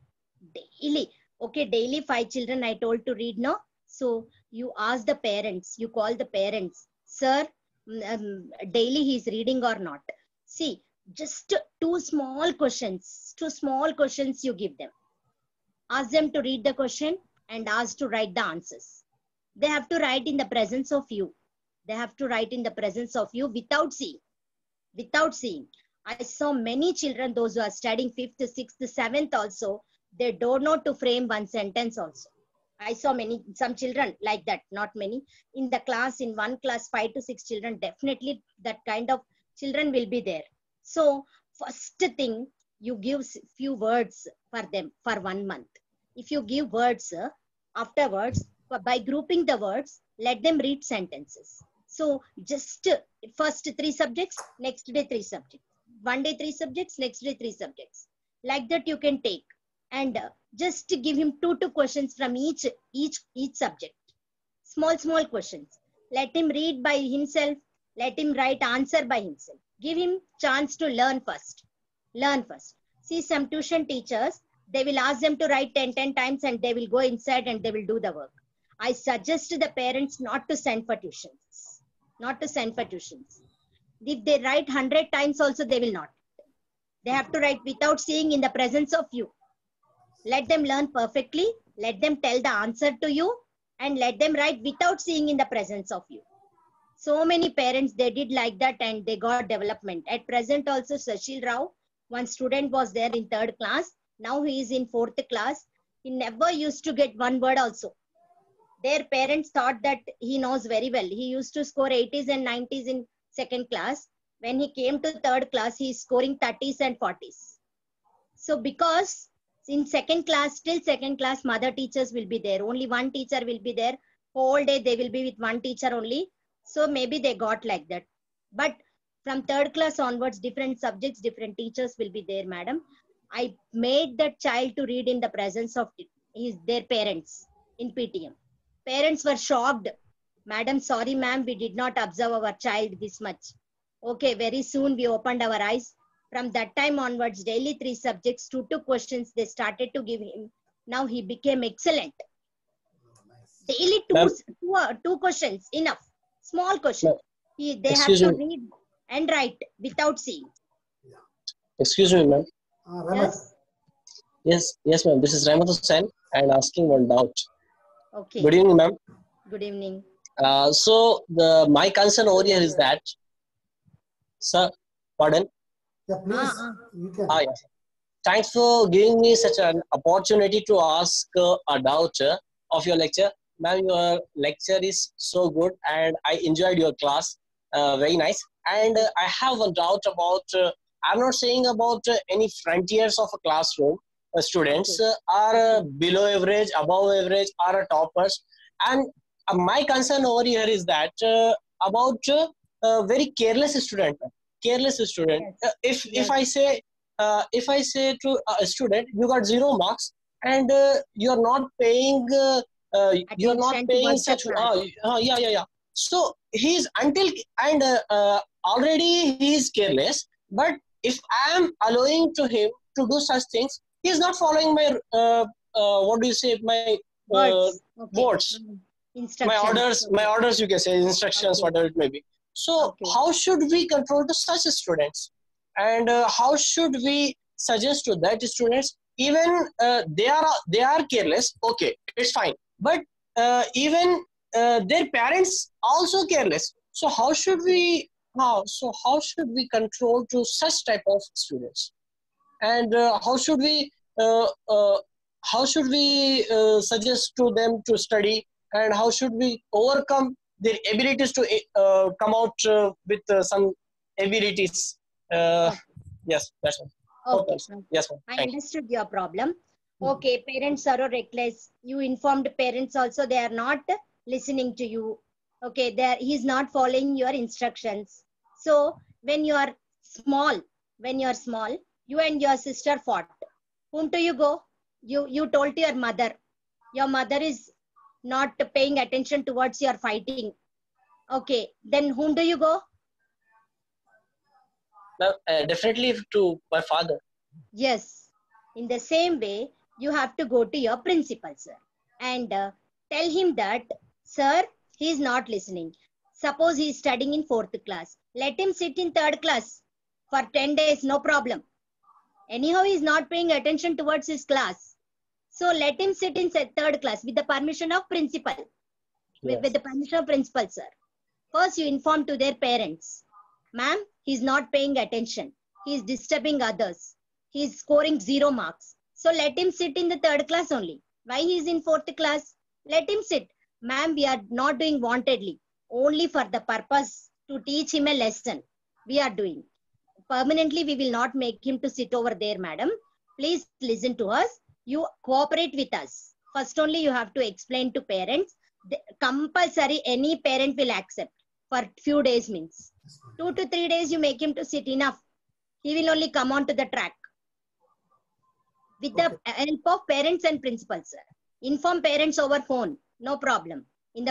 Okay, daily 5 children I told to read, no? So, you ask the parents, you call the parents, sir, daily he is reading or not. See, just two small questions you give them. Ask them to read the question and ask to write the answers. They have to write in the presence of you. Without seeing. I saw many children, those who are studying 5th, 6th, 7th also, they don't know to frame one sentence also. I saw some children like that, not many. In one class, 5 to 6 children, definitely that kind of children will be there. So first thing, you give few words for them for 1 month. If you give words, afterwards, by grouping the words, let them read sentences. So just first 3 subjects, next day 3 subjects. One day 3 subjects, next day 3 subjects. Like that you can take. And just give him 2 questions from each subject. Small questions. Let him read by himself. Let him write answer by himself. Give him chance to learn first. See, some tuition teachers, they will ask them to write 10 times and they will go inside and they will do the work. I suggest to the parents not to send for tuitions. If they write 100 times also, they will not. They have to write without seeing, in the presence of you. Let them learn perfectly. Let them tell the answer to you and let them write without seeing in the presence of you. So many parents, they did like that and they got development. At present also, Sashil Rao, one student was there in 3rd class. Now he is in 4th class. He never used to get one word also. Their parents thought that he knows very well. He used to score 80s and 90s in 2nd class. When he came to 3rd class, he is scoring 30s and 40s. So because in 2nd class, till 2nd class, mother teachers will be there. Only one teacher will be there. Whole day they will be with one teacher only. So maybe they got like that. But from 3rd class onwards, different subjects, different teachers will be there, madam. I made that child to read in the presence of their parents in PTM. Parents were shocked. Madam, sorry ma'am, we did not observe our child this much. Okay, very soon we opened our eyes. From that time onwards, daily 3 subjects, 2 questions they started to give him. Now he became excellent. Daily two questions, enough. Small question. They have Excuse to me. read and write without seeing. Excuse me, ma'am. Yes. Yes, ma'am. This is Rahmat Hussain and asking one doubt. Okay. Good evening, ma'am. Good evening. So my concern over here is that, sir, pardon? Yeah, please. You can. Yes. Thanks for giving me such an opportunity to ask a doubt of your lecture. Ma'am, your lecture is so good and I enjoyed your class. Very nice. And I have one doubt about, I'm not saying about any frontiers of a classroom. Students are below average, above average, are toppers. And my concern over here is that about very careless student. Careless student. If I say to a student, you got 0 marks and you're not paying such yeah. So he's until and already he's careless, but if I am allowing to him to do such things, he's not following my what do you say, my words, my orders, you can say, instructions, whatever it may be. So how should we control to such students, and how should we suggest to that students, even they are careless, okay, it's fine, but even their parents also careless. So how should we control to such type of students, and how should we suggest to them to study, and how should we overcome their abilities to come out with some abilities? Yes, that's all. Okay. Yes, ma'am. I understood your problem. Okay, parents are reckless. You informed parents also, they are not listening to you. Okay, he's not following your instructions. So when you are small, you and your sister fought. Whom do you go? You told to your mother. Your mother is not paying attention towards your fighting. Okay, then whom do you go? Definitely to my father. Yes. In the same way, you have to go to your principal, sir, and tell him that, sir, he is not listening. Suppose he is studying in 4th class. Let him sit in 3rd class for 10 days, no problem. Anyhow, he is not paying attention towards his class. So let him sit in 3rd class with the permission of principal. Yes. With the permission of principal, sir. First, you inform to their parents. Ma'am, he is not paying attention. He is disturbing others. He is scoring 0 marks. So let him sit in the 3rd class only. Why he is in 4th class? Let him sit. Ma'am, we are not doing wantedly. Only for the purpose to teach him a lesson. We are doing. Permanently, we will not make him to sit over there, madam. Please listen to us. You cooperate with us. First only you have to explain to parents. Compulsory, any parent will accept. For few days means. 2 to 3 days you make him to sit, enough. He will only come on to the track. With the help of parents and principals, sir. Inform parents over phone. No problem. In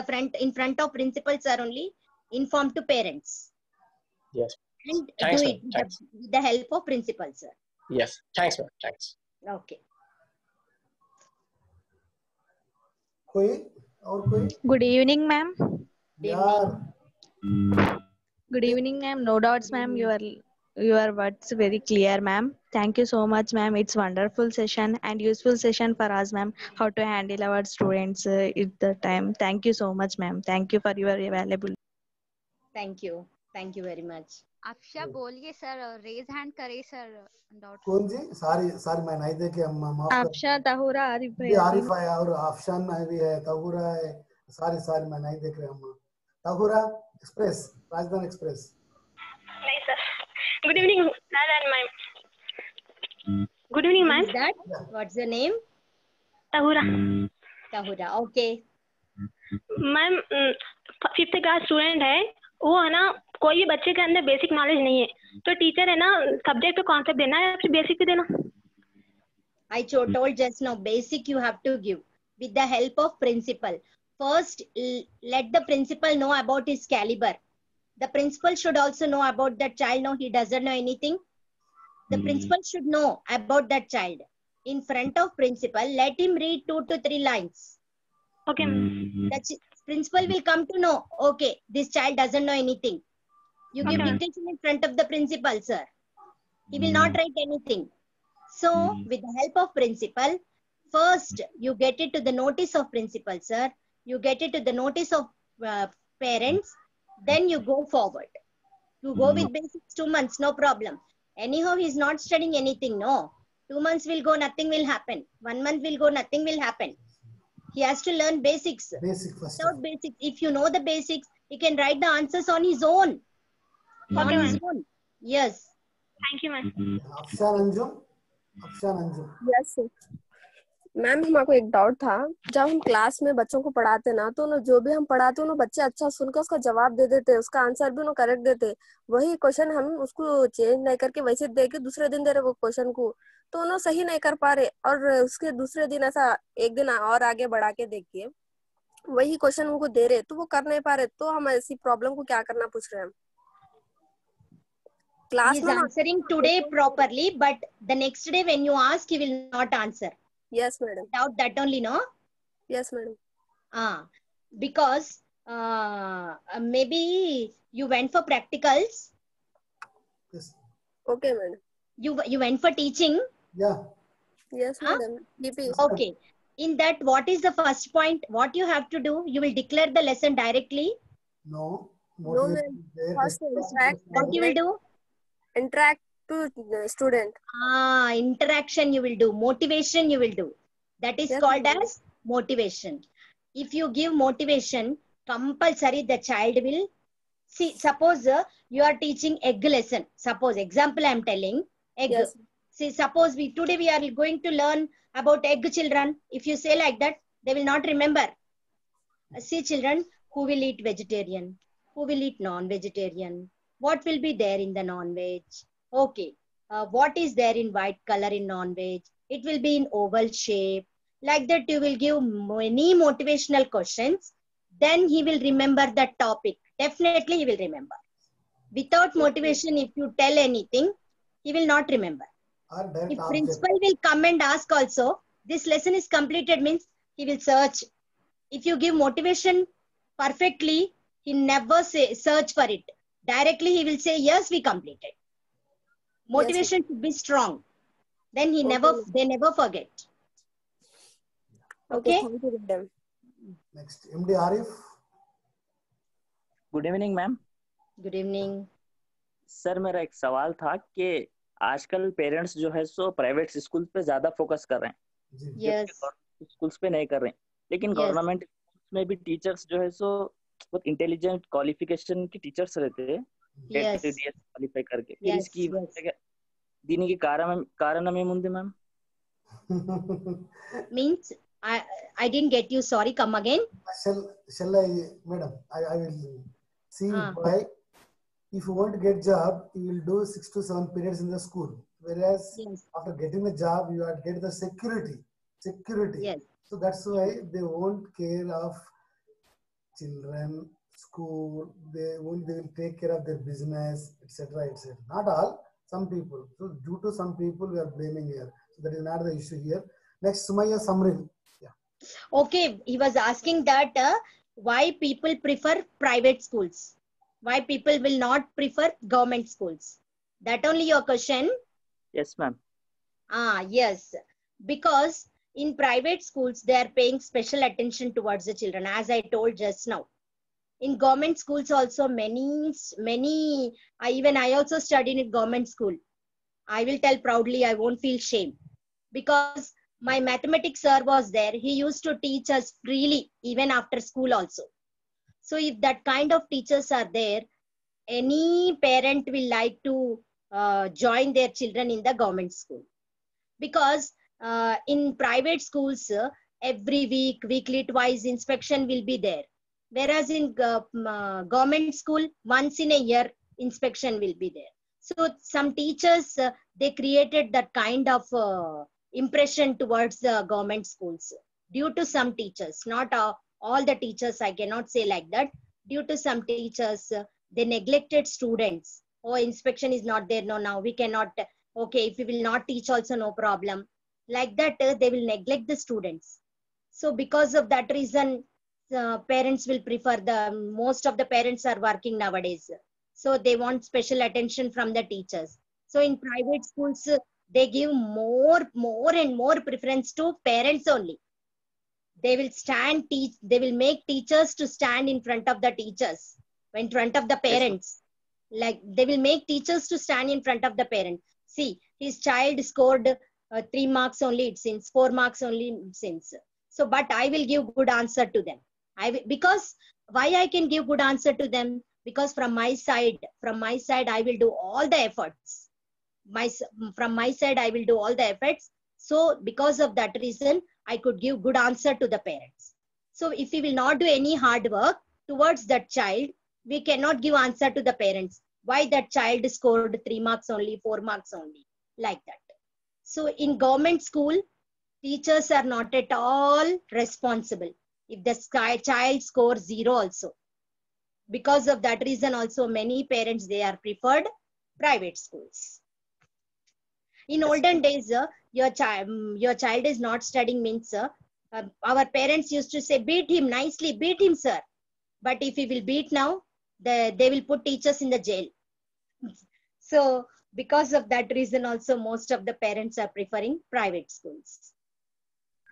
front of principals, sir, only inform to parents. Yes. And thanks, do it with the help of principal, sir. Yes. Thanks, ma'am. Thanks. Okay. Good evening, ma'am. Good evening, ma'am. No doubts, ma'am. Your words very clear, ma'am. Thank you so much, ma'am. It's wonderful session and useful session for us, ma'am. How to handle our students at the time. Thank you so much, ma'am. Thank you for your valuable. Thank you. Thank you very much. Afsha बोलिए sir, raise hand करे sir. कौन जी? सारी मैं नहीं देखे अम्मा, माफ कर. अफशा, ताहुरा, आरिफ है. आरिफ है और अफशान में भी है, ताहुरा है. सारी मैं नहीं देख रहे अम्मा. ताहुरा एक्सप्रेस, राजधानी एक्सप्रेस. नहीं sir. Good evening, sir and ma'am. Good evening, ma'am. What's your name? Tahura. Tahura, okay. Ma'am 5th class student है. वो है ना, कोई भी बच्चे के अंदर बेसिक नॉलेज नहीं है, तो टीचर है ना सब्जेक्ट पे कॉन्सेप्ट देना है, फिर बेसिक पे देना. I told just now, basic you have to give with the help of principal. First, let the principal know about his caliber. The principal should also know about that child. No, he doesn't know anything. The principal should know about that child. In front of principal, let him read 2 to 3 lines. Okay. The principal will come to know, okay, this child doesn't know anything. You give dictation in front of the principal, sir. He will not write anything. So, with the help of principal, first you get it to the notice of principal, sir. You get it to the notice of parents. Then you go forward. You go with basics 2 months, no problem. Anyhow, he's not studying anything, no. 2 months will go, nothing will happen. 1 month will go, nothing will happen. He has to learn basics. Without basics, if you know the basics, he can write the answers on his own. On his own. Yes. Thank you, ma'am. Yes, sir. Ma'am हमारे को एक doubt था, जब हम class में बच्चों को पढ़ाते ना तो जो भी हम पढ़ाते हैं बच्चे अच्छा सुनकर उसका जवाब दे देते, उसका आंसर भी करेक्ट देते। वही क्वेश्चन हम उसको चेंज नहीं करके वैसे दे के दूसरे दिन दे रहे वो क्वेश्चन को, तो उन्होंने सही नहीं कर पा रहे, और उसके दूसरे दिन ऐसा एक दिन और आगे बढ़ा के देखिए वही क्वेश्चन उनको दे रहे तो वो कर नहीं पा रहे, तो हम ऐसी प्रॉब्लम को क्या करना पूछ रहे हैं। He is answering today properly, but the next day when you ask, he will not answer. Yes, madam. Without that only, no? Yes, madam. Because maybe you went for practicals. Yes. Okay, madam. You went for teaching. Yeah. Yes, madam. Okay. In that, what is the first point? What you have to do? You will declare the lesson directly. No. No, ma'am. First, what you will do? Interact to the student. Interaction you will do. Motivation you will do. That is called as motivation. If you give motivation, compulsory the child will see. Suppose you are teaching egg lesson. Suppose example I am telling egg. Yes. See, suppose today we are going to learn about egg children. If you say like that, they will not remember. See children, who will eat vegetarian? Who will eat non-vegetarian? What will be there in the non-veg? Okay. What is there in white color in non-veg? It will be in oval shape. Like that you will give many motivational questions. Then he will remember that topic. Definitely he will remember. Without motivation, if you tell anything, he will not remember. If principal will come and ask also, this lesson is completed means he will search. If you give motivation perfectly, he never say search for it. Directly he will say, yes, we completed. Motivation should be strong. Then they never forget. Okay? Thank you, madam. Next, MD Arif. Good evening, ma'am. Good evening. Sir मेरा एक सवाल था कि आजकल parents जो है so private school पे ज्यादा फोकस कर रहे हैं, yes. स्कूल्स पे नहीं कर रहे हैं, लेकिन गवर्नमेंट में भी टीचर्स जो है सो बहुत इंटेलिजेंट क्वालिफिकेशन की टीचर्स रहते हैं, क्वालिफाई करके इसकी దీనికి కారణం ఏముంది ma'am? Means I didn't get you, sorry, come again. Shall I, madam, I will see why. If you want to get job, you will do 6 to 7 periods in the school, whereas after getting the job you have to get the security. Yes. So that's why they won't care of children, school, they will take care of their business, etc. etc. Not all, some people. So due to some people we are blaming here. So that is not the issue here. Next, Sumaya Samrin. Yeah. Okay, he was asking that why people prefer private schools. Why people will not prefer government schools. That only your question? Yes, ma'am. Yes. Because in private schools, they are paying special attention towards the children, as I told just now. In government schools also, many, even I also studied in government school. I will tell proudly, I won't feel shame. Because my mathematics sir was there. He used to teach us freely, even after school also. So if that kind of teachers are there, any parent will like to join their children in the government school. Because in private schools, every week, weekly twice inspection will be there. Whereas in government school, once in a year, inspection will be there. So some teachers, they created that kind of impression towards the government schools. Due to some teachers, not all the teachers, I cannot say like that. Due to some teachers, they neglected students. Oh, inspection is not there. No, now we cannot. Okay, if we will not teach also, no problem. Like that, they will neglect the students. So because of that reason, parents will prefer most of the parents are working nowadays. So they want special attention from the teachers. So in private schools, they give more and more preference to parents only. They will make teachers to stand in front of the teachers, in front of the parents. Like they will make teachers to stand in front of the parent. See, his child scored 3 marks only, it seems, 4 marks only, it seems. So, but I will give good answer to them. Because why I can give good answer to them? Because from my side, I will do all the efforts. From my side, I will do all the efforts. So, because of that reason, I could give good answer to the parents. So, if we will not do any hard work towards that child, we cannot give answer to the parents. Why that child scored 3 marks only, 4 marks only, like that. So, in government school, teachers are not at all responsible if the child scores 0 also. Because of that reason also, many parents, they are preferred private schools. In olden days, your child is not studying means, our parents used to say, beat him nicely, beat him, sir. But if he will beat now, they will put teachers in the jail. So because of that reason also, most of the parents are preferring private schools.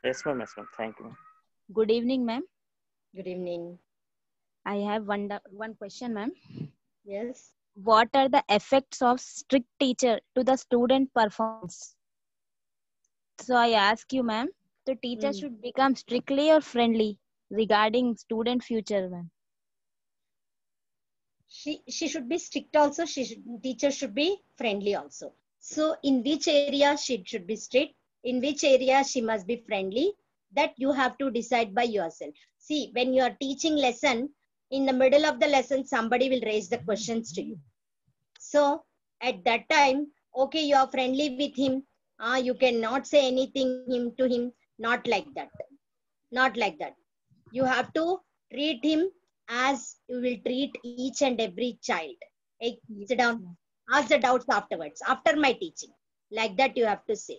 Yes, ma'am. Yes, ma'am. Thank you. Good evening, ma'am. Good evening. I have one question, ma'am. Yes. What are the effects of strict teacher to the student performance? So I ask you, ma'am, the teacher should become strictly or friendly regarding student future, ma'am? She should be strict also. Teacher should be friendly also. So in which area she should be strict, in which area she must be friendly, that you have to decide by yourself. See, when you are teaching lesson, in the middle of the lesson, somebody will raise the questions to you. So at that time, okay, you are friendly with him. You cannot say anything to him. Not like that. Not like that. You have to treat him as you will treat each and every child. Hey, sit down. Ask the doubts afterwards, after my teaching. Like that you have to say.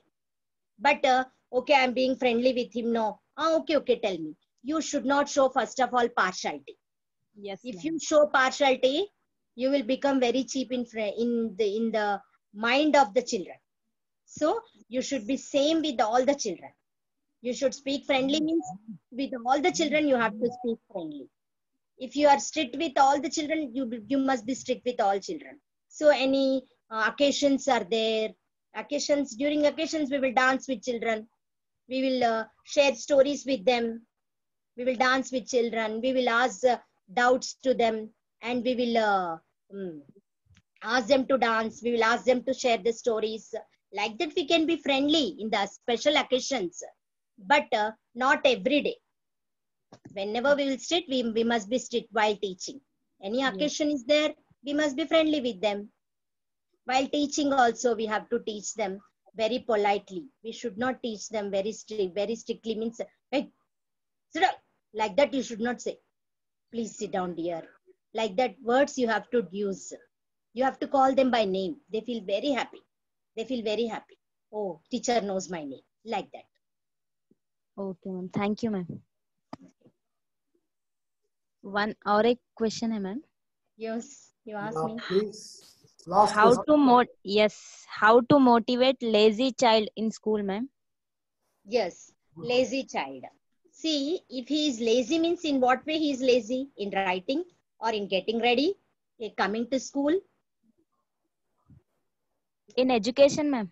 But, okay, I'm being friendly with him. No. Okay, tell me. You should not show, first of all, partiality. Yes. If you show partiality, you will become very cheap in the mind of the children. So, you should be same with all the children. You should speak friendly means with all the children you have to speak friendly. If you are strict with all the children, you must be strict with all children. So any occasions are there. During occasions we will dance with children. We will share stories with them. We will dance with children. We will ask doubts to them, and we will ask them to dance. We will ask them to share the stories. Like that we can be friendly in the special occasions. But not every day. Whenever we will strict, we must be strict while teaching. Any occasion is there, we must be friendly with them. While teaching also, we have to teach them very politely. We should not teach them very strictly means, hey, sit down. Like that you should not say, please sit down, dear. Like that words you have to use. You have to call them by name. They feel very happy. Oh, teacher knows my name. Like that. Okay, ma'am. Thank you, ma'am. One और एक question है, ma'am. Yes, you ask me. Please. Last question. How to motivate lazy child in school, ma'am? Yes, lazy child. See, if he is lazy means in what way he is lazy? In writing or in getting ready, coming to school? In education, ma'am.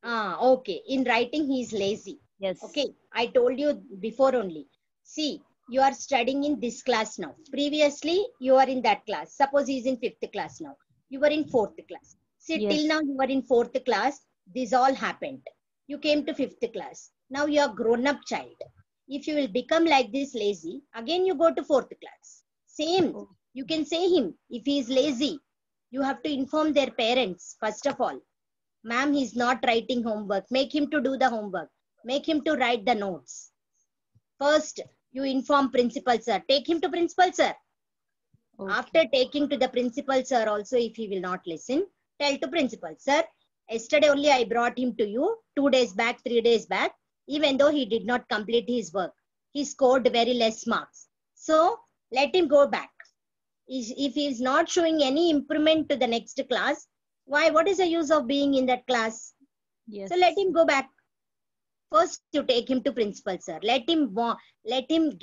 Okay. In writing, he is lazy. Yes. Okay. I told you before only. See, you are studying in this class now. Previously, you are in that class. Suppose he is in 5th class now. You were in 4th class. See, till now you were in 4th class. This all happened. You came to 5th class. Now you are grown-up child. If you will become like this lazy, again you go to 4th class. Same. You can say him. If he is lazy, you have to inform their parents, first of all. Ma'am, he is not writing homework. Make him to do the homework. Make him to write the notes. First, you inform principal sir. Take him to principal sir. Okay. After taking to the principal sir also, if he will not listen, tell to principal sir, yesterday only I brought him to you, 2 days back, 3 days back, even though he did not complete his work. he scored very less marks. So let him go back. If he is not showing any improvement to the next class, what is the use of being in that class? Yes. So let him go back. First, you take him to principal, sir. Let him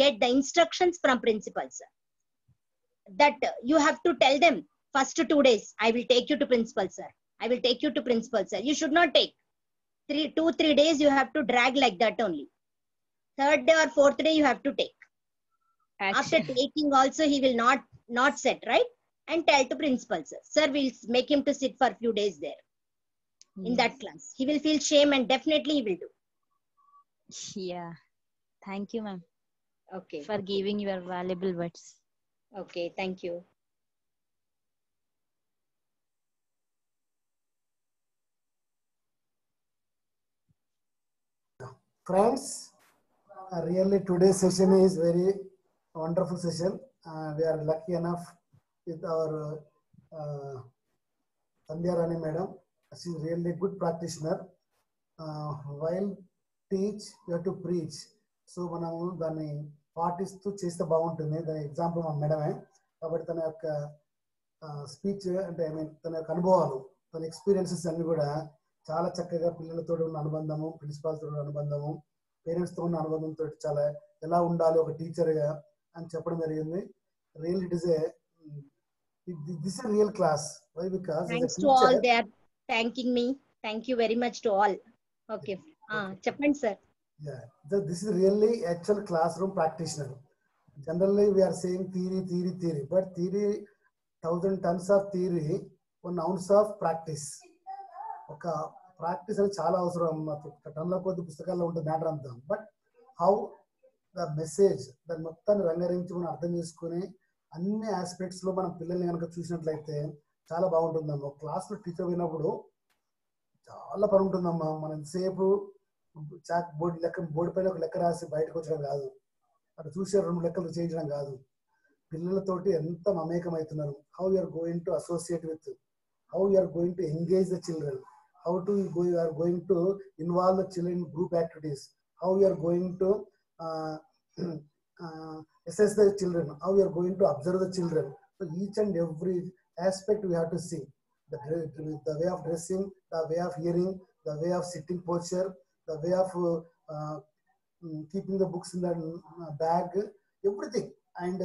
get the instructions from principal, sir. That you have to tell them first 2 days, I will take you to principal, sir. I will take you to principal, sir. You should not take 2-3 days. You have to drag like that only. 3rd day or 4th day, you have to take. After taking also, he will not sit, right? And tell to principal, sir. Sir, we'll make him to sit for a few days there in that class. He will feel shame and definitely he will do. Yeah. Thank you, ma'am. Okay. For giving your valuable words. Okay, thank you. Friends, really today's session is very wonderful session. We are lucky enough with our Sandhya Rani madam. She is really a good practitioner. While teach, you have to preach. So మనము దాన్ని పాటిస్తూ చేస్తే బాగుంటుంది. దాని example మా మేడమే. కాబట్టి తన యొక్క స్పీచ్ అంటే ఐ మీన్ తన యొక్క అనుభవాలు, తన ఎక్స్పీరియన్సెస్ అన్ని కూడా చాలా చక్కగా పిల్లలతో ఉన్న అనుబంధము, ప్రిన్సిపాల్తో ఉన్న అనుబంధము, పేరెంట్స్తో ఉన్న అనుబంధంతో చాలా ఎలా ఉండాలి ఒక టీచర్గా అని చెప్పడం జరిగింది. Real it is this is a real class. Why? Because thanks to all, they are thanking me. Thank you very much to all. Okay. Chapman sir. Yeah, this is really actual classroom practitioner. Generally we are saying theory, but theory 1000 tons of theory, 1 ounce of practice. ఒక practice అనేది చాలా అవసరం. టన్నుల కొద్ది పుస్తకాల్లో ఉంటుంది matter అంతా. But how the message దాన్ని మొత్తాన్ని రంగరించి మనం అర్థం చేసుకుని అన్ని ఆస్పెక్ట్స్ లో మనం పిల్లల్ని కనుక చూసినట్లయితే చాలా బాగుంటుందమ్మా. క్లాస్లో టీచర్ పోయినప్పుడు చాలా పని ఉంటుందమ్మా. మనం ఎంతసేపు చాక్ బోర్డు పైన ఒక లెక్క రాసి బయటకు వచ్చడం కాదు, అక్కడ చూసే 2 లెక్కలు చేయించడం కాదు. పిల్లలతోటి ఎంత మమేకం అవుతున్నారు, how you are going to associate with, how you are going to engage the children, how you are going to involve the children in group activities, how you are going to assess the children, how you are going to observe the children. So each and every aspect we have to see. The way of dressing, the way of hearing, the way of sitting posture, the way of keeping the books in the bag, everything. And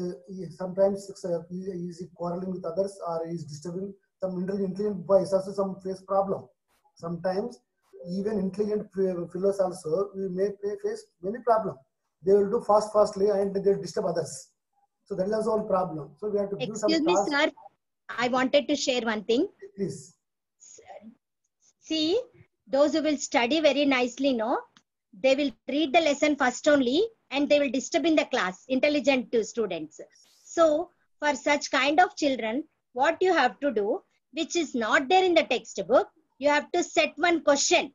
sometimes he is quarreling with others or he is disturbing some intelligent boys also some face problem. Sometimes even intelligent fellows also we may face many problems. They will do fastly and they will disturb others. So that is also a problem. So we have to give some. Excuse me, sir. I wanted to share one thing. Please. See, those who will study very nicely, no, they will read the lesson first only and they will disturb in the class, intelligent students. So for such kind of children, what you have to do, which is not there in the textbook, you have to set one question.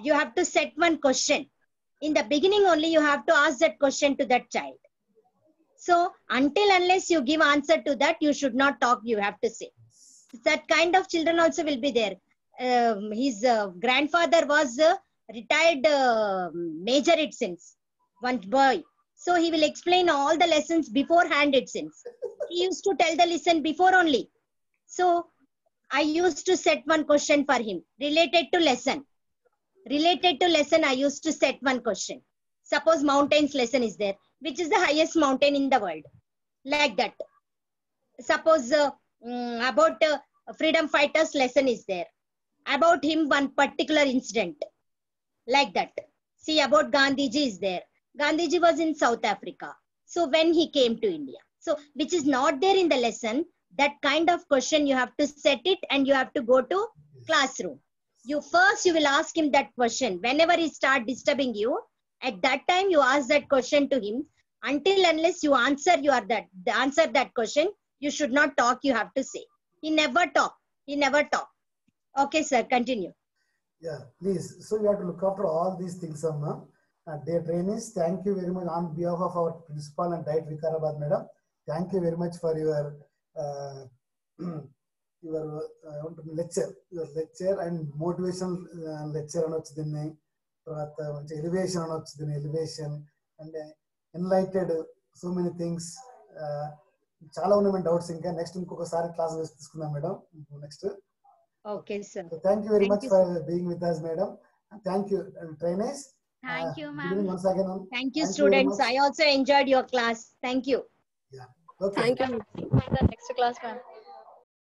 You have to set one question. In the beginning only, you have to ask that question to that child. So until unless you give answer to that, you should not talk, you have to say. That kind of children also will be there. His grandfather was retired major, it seems, one boy. So he will explain all the lessons beforehand, it seems. He used to tell the lesson before only. So I used to set one question for him related to lesson. Related to lesson, I used to set one question. Suppose mountains lesson is there. Which is the highest mountain in the world? Like that. Suppose about freedom fighters lesson is there. About him, one particular incident. Like that. See, about Gandhiji is there. Gandhiji was in South Africa. So when he came to India. So which is not there in the lesson, that kind of question you have to set it and you have to go to classroom. You will ask him that question. Whenever he start disturbing you, at that time you ask that question to him. Until unless you answer that question, you should not talk, you have to say. He never talk. Okay, sir, continue. Yeah, please. So you have to look after all these things, Amma. Dear trainees, thank you very much on behalf of our principal and Diet Vikarabad madam. Thank you very much for your lecture and motivational lecture అనొచ్చు దీన్ని. తర్వాత మంచి elevation అనొచ్చు దీన్ని, elevation. And enlightened so many things. చాలా ఉన్నాయి doubts ఇంకా next ఇంకొకసారి క్లాస్ తీసుకుందాం madam next. Okay sir. So thank you very much for being with us madam. Thank you trainees. Thank you ma'am. Once again. Thank you students. I also enjoyed your class. Thank you. Yeah. Okay. Thank you. The next class ma'am.